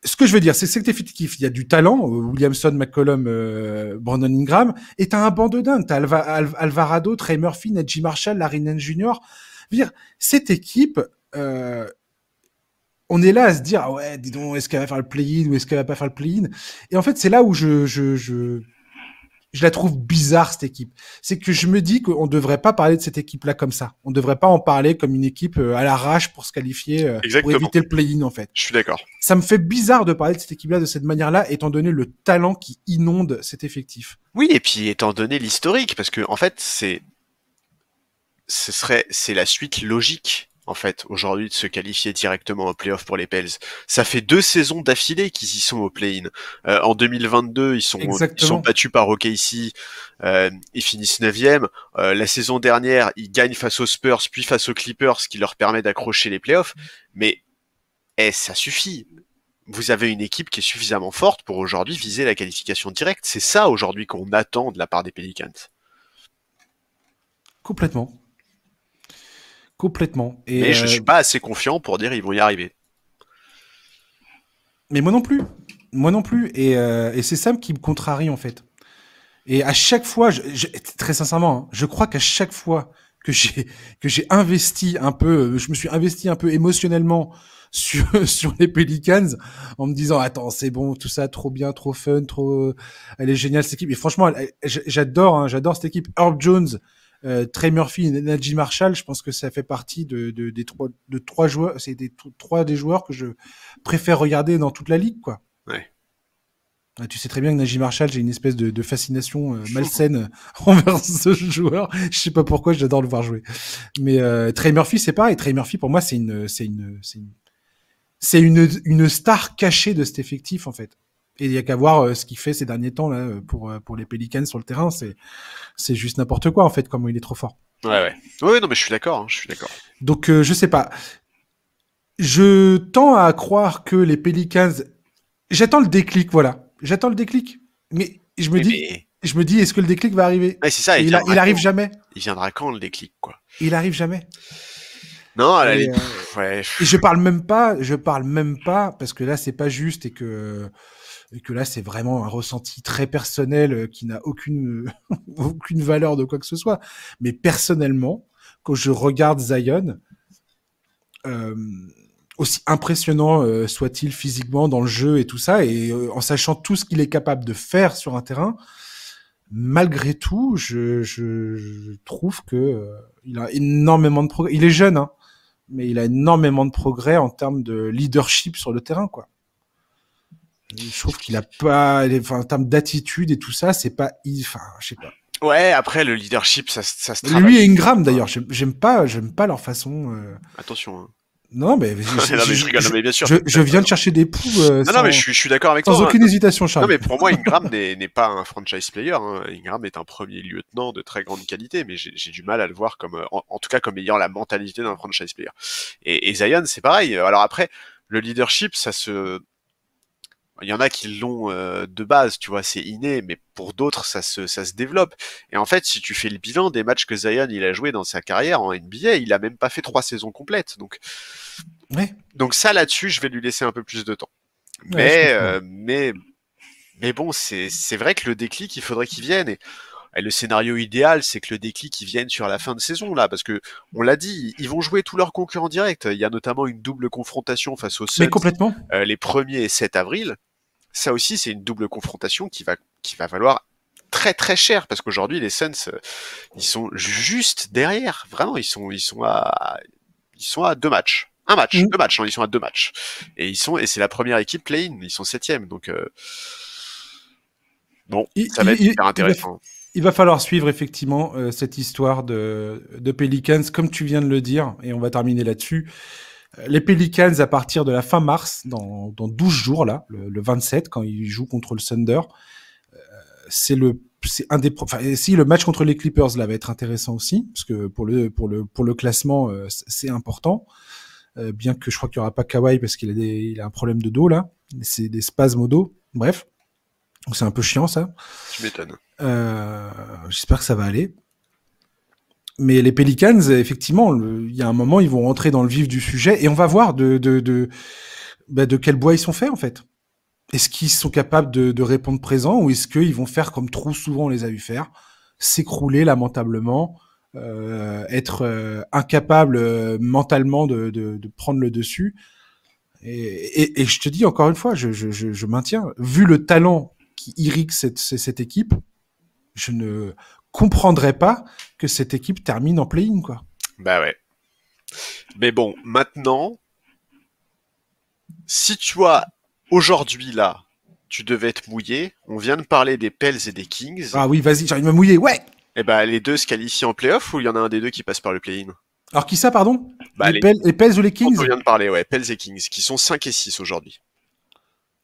Ce que je veux dire, c'est que cet effectif, il y a du talent, Williamson, McCollum, Brandon Ingram, et t'as un banc de dingue. T'as Alvarado, Trey Murphy, Najee Marshall, Larry Nance Jr. Je veux dire, cette équipe, on est là à se dire, ah ouais, dis donc, est-ce qu'elle va faire le play-in ou est-ce qu'elle va pas faire le play-in? Et en fait, c'est là où je la trouve bizarre, cette équipe. C'est que je me dis qu'on devrait pas parler de cette équipe-là comme ça. On devrait pas en parler comme une équipe à l'arrache pour se qualifier, pour éviter le play-in, en fait. Je suis d'accord. Ça me fait bizarre de parler de cette équipe-là de cette manière-là, étant donné le talent qui inonde cet effectif. Oui, et puis étant donné l'historique, parce que en fait, c'est la suite logique, en fait, aujourd'hui, de se qualifier directement au play-off pour les Pels. Ça fait 2 saisons d'affilée qu'ils y sont au play-in. En 2022, ils sont battus par OKC, ils finissent 9e. La saison dernière, ils gagnent face aux Spurs, puis face aux Clippers, ce qui leur permet d'accrocher les play-offs. Mais, ça suffit. Vous avez une équipe qui est suffisamment forte pour aujourd'hui viser la qualification directe. C'est ça, aujourd'hui, qu'on attend de la part des Pelicans. Complètement. Mais je suis pas assez confiant pour dire ils vont y arriver. Mais moi non plus. Et c'est ça qui me contrarie, en fait. Et à chaque fois, très sincèrement, hein, je crois qu'à chaque fois que j'ai investi un peu, je me suis investi un peu émotionnellement sur les Pelicans en me disant attends, c'est bon, tout ça trop bien, trop fun, elle est géniale cette équipe. Et franchement, j'adore cette équipe. Herb Jones, Trey Murphy et Najee Marshall, je pense que ça fait partie des trois joueurs, c'est trois des joueurs que je préfère regarder dans toute la ligue, quoi. Ouais. Tu sais très bien que Najee Marshall, j'ai une espèce de fascination malsaine envers ce joueur. Je sais pas pourquoi, j'adore le voir jouer. Mais Trey Murphy, c'est pareil. Trey Murphy, pour moi, c'est une star cachée de cet effectif, en fait. Et il y a qu'à voir ce qu'il fait ces derniers temps là pour les Pelicans sur le terrain. C'est juste n'importe quoi, en fait, comment il est trop fort. Ouais. Ouais, non, mais je suis d'accord. Donc, je sais pas. Je tends à croire que les Pelicans. J'attends le déclic, voilà. Mais je me dis, est-ce que le déclic va arriver? Ouais, c'est ça. Il arrive jamais. Il viendra quand le déclic, quoi? Il arrive jamais. Non, ouais. Et je parle même pas, parce que là c'est pas juste et que là c'est vraiment un ressenti très personnel qui n'a aucune valeur de quoi que ce soit. Mais personnellement, quand je regarde Zion, aussi impressionnant soit-il physiquement dans le jeu et tout ça, et en sachant tout ce qu'il est capable de faire sur un terrain, malgré tout, je trouve que il a énormément de progrès. Il est jeune, hein, mais il a énormément de progrès en termes de leadership sur le terrain, quoi. Je trouve qu'il a pas, en termes d'attitude et tout ça, c'est pas, je sais pas. Ouais, après le leadership, ça se travaille. Lui et Ingram d'ailleurs, j'aime pas leur façon. Attention. Hein. Non, mais bien sûr. Je viens de chercher des poux. Non, mais je suis d'accord avec toi. Sans aucune hésitation, Charles. Non, mais pour moi, Ingram n'est pas un franchise player. Hein. Ingram est un premier lieutenant de très grande qualité, mais j'ai du mal à le voir comme, en tout cas, comme ayant la mentalité d'un franchise player. Et Zion, c'est pareil. Alors après, le leadership, il y en a qui l'ont de base, tu vois, c'est inné, mais pour d'autres, ça se développe. Et en fait, si tu fais le bilan des matchs que Zion il a joué dans sa carrière en NBA, il a même pas fait 3 saisons complètes. Donc ça, là-dessus, je vais lui laisser un peu plus de temps. Mais bon, c'est vrai que le déclic, il faudrait qu'il vienne. Et le scénario idéal, c'est que le déclic il vienne sur la fin de saison là, parce que on l'a dit, ils vont jouer tous leurs concurrents directs. Il y a notamment une double confrontation face aux Suns, les 1er et 7 avril. Ça aussi, c'est une double confrontation qui va valoir très très cher, parce qu'aujourd'hui les Suns, ils sont juste derrière. Vraiment, ils sont à 2 matchs. 2 matchs, ils sont à 2 matchs. Et c'est la première équipe play-in, ils sont 7e, donc bon, ça va être hyper intéressant. Il va falloir suivre effectivement cette histoire de Pelicans, comme tu viens de le dire, et on va terminer là-dessus. Les Pelicans, à partir de la fin mars, dans 12 jours, là, le 27, quand ils jouent contre le Thunder, c'est un des, enfin, si le match contre les Clippers là va être intéressant aussi, parce que pour le classement, c'est important. Bien que je crois qu'il n'y aura pas Kawhi parce il a un problème de dos là, c'est des spasmes au dos. Bref, donc c'est un peu chiant ça. Tu m'étonnes. J'espère que ça va aller. Mais les Pelicans, effectivement, il y a un moment, ils vont rentrer dans le vif du sujet et on va voir de quel bois ils sont faits en fait. Est-ce qu'ils sont capables de répondre présent ou est-ce qu'ils vont faire comme trop souvent on les a vu faire, s'écrouler lamentablement, être incapable mentalement de prendre le dessus. Et je te dis encore une fois, je maintiens, vu le talent qui irrigue cette équipe, je ne comprendrais pas que cette équipe termine en play-in, quoi. Bah ouais. Mais bon, maintenant, si tu vois aujourd'hui là, tu devais te mouiller, on vient de parler des Pels et des Kings. Ah oui, vas-y, j'arrive à me mouiller, ouais. Et bah les deux se qualifient en playoff ou il y en a un des deux qui passe par le play-in? Alors qui ça, pardon? Bah, les Pels ou les Kings? On vient de parler, ouais, Pels et Kings, qui sont 5 et 6 aujourd'hui.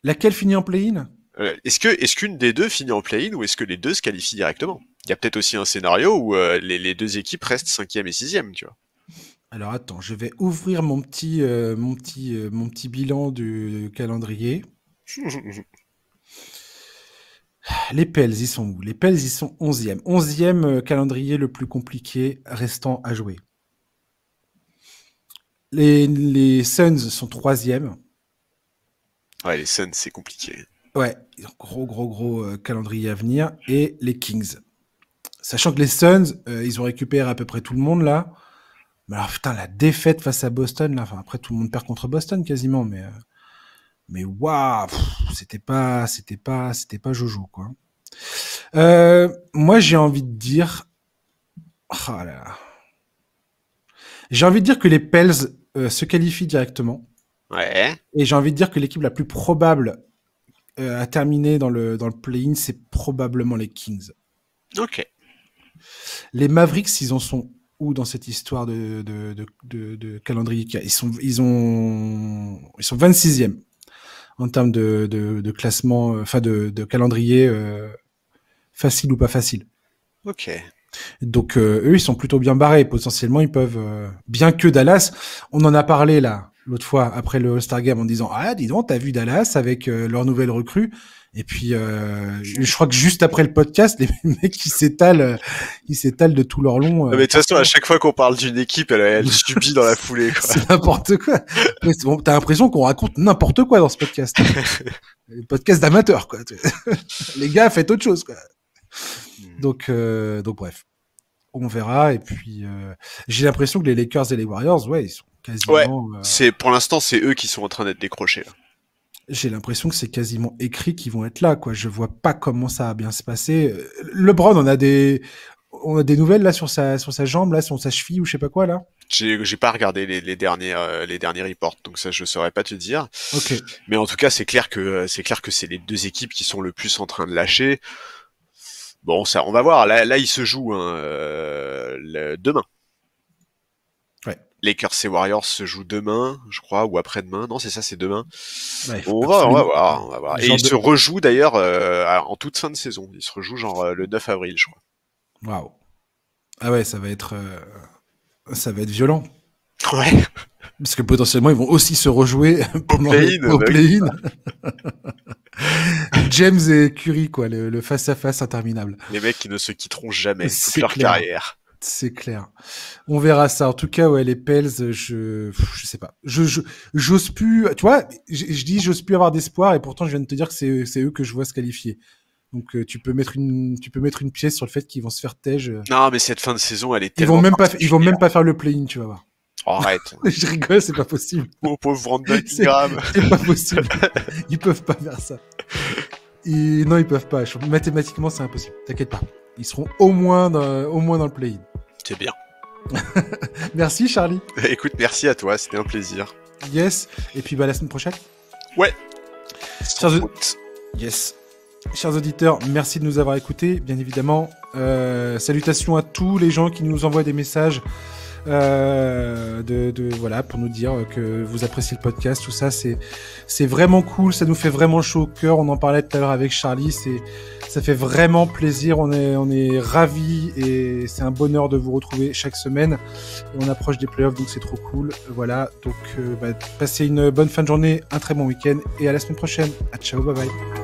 Laquelle finit en play-in? Est-ce qu'une des deux finit en play-in ou est-ce que les deux se qualifient directement? Il y a peut-être aussi un scénario où les deux équipes restent 5e et 6e, tu vois. Alors attends, je vais ouvrir mon petit bilan du calendrier. Les Pels, ils sont où? Les Pels, ils sont 11e. 11e calendrier le plus compliqué restant à jouer. Les Suns sont 3e. Ouais, les Suns, c'est compliqué. Ouais, gros calendrier à venir. Et les Kings. Sachant que les Suns, ils ont récupéré à peu près tout le monde là. Mais alors putain, la défaite face à Boston là. Enfin, après tout le monde perd contre Boston quasiment, mais waouh, c'était pas Jojo quoi. Moi j'ai envie de dire, oh là là. J'ai envie de dire que les Pels se qualifient directement. Ouais. Et j'ai envie de dire que l'équipe la plus probable à terminer dans le play-in, c'est probablement les Kings. Ok. Les Mavericks, ils en sont où dans cette histoire de calendrier? Ils sont 26e en termes de classement, enfin de calendrier facile ou pas facile. Ok. Donc eux, ils sont plutôt bien barrés. Potentiellement, ils peuvent, bien que Dallas, on en a parlé là l'autre fois après le All-Star Game en disant ah dis donc t'as vu Dallas avec leur nouvelle recrue. Et puis je crois que juste après le podcast, les mecs ils s'étalent de tout leur long. Mais de toute façon, à chaque fois qu'on parle d'une équipe, elle subit dans la foulée, quoi. C'est n'importe quoi. Bon, t'as l'impression qu'on raconte n'importe quoi dans ce podcast. Le podcast d'amateurs, quoi. Les gars, faites autre chose, quoi. Donc bref, on verra. Et puis j'ai l'impression que les Lakers et les Warriors, ouais, ils sont quasiment. Ouais. C'est pour l'instant, c'est eux qui sont en train d'être décrochés. Là. J'ai l'impression que c'est quasiment écrit qu'ils vont être là, quoi. Je vois pas comment ça va bien se passer. LeBron, on a des nouvelles là sur sa jambe, là sur sa cheville ou je sais pas quoi là. J'ai pas regardé les derniers reports, donc ça je saurais pas te dire. Ok. Mais en tout cas, c'est clair que c'est les deux équipes qui sont le plus en train de lâcher. Bon, ça, on va voir. Là, il se joue demain. Ouais. Lakers et Warriors se jouent demain, je crois, ou après-demain. Non, c'est ça, c'est demain. Ouais, on va voir. Et ils se rejouent d'ailleurs en toute fin de saison. Ils se rejouent genre le 9 avril, je crois. Waouh. Ah ouais, ça va être violent. Ouais. Parce que potentiellement, ils vont aussi se rejouer au play-in. James et Curry, quoi, le face-à-face interminable. Les mecs qui ne se quitteront jamais toute leur carrière. C'est clair. On verra ça. En tout cas, ouais, les Pels, je sais pas. J'ose plus, tu vois, je dis j'ose plus avoir d'espoir et pourtant je viens de te dire que c'est eux que je vois se qualifier. Donc tu peux mettre une pièce sur le fait qu'ils vont se faire tège. Non, mais cette fin de saison, elle est tellement ils vont même pas faire le play-in, tu vas voir. Oh, arrête. Je rigole, c'est pas possible. Oh, pauvre Brandon Ingram. C'est pas possible. Ils peuvent pas faire ça. Non, ils peuvent pas. Mathématiquement, c'est impossible. T'inquiète pas. Ils seront au moins dans le play-in. C'est bien. Merci, Charlie. Écoute, merci à toi. C'était un plaisir. Yes. Et puis, la semaine prochaine. Ouais. Yes. Chers auditeurs, merci de nous avoir écoutés. Bien évidemment, Salutations à tous les gens qui nous envoient des messages voilà, pour nous dire que vous appréciez le podcast, tout ça, c'est vraiment cool, ça nous fait vraiment chaud au cœur. On en parlait tout à l'heure avec Charlie, ça fait vraiment plaisir, on est ravis et c'est un bonheur de vous retrouver chaque semaine. Et on approche des playoffs, donc c'est trop cool. Voilà, donc passez une bonne fin de journée, un très bon week-end et à la semaine prochaine. Ciao, bye bye.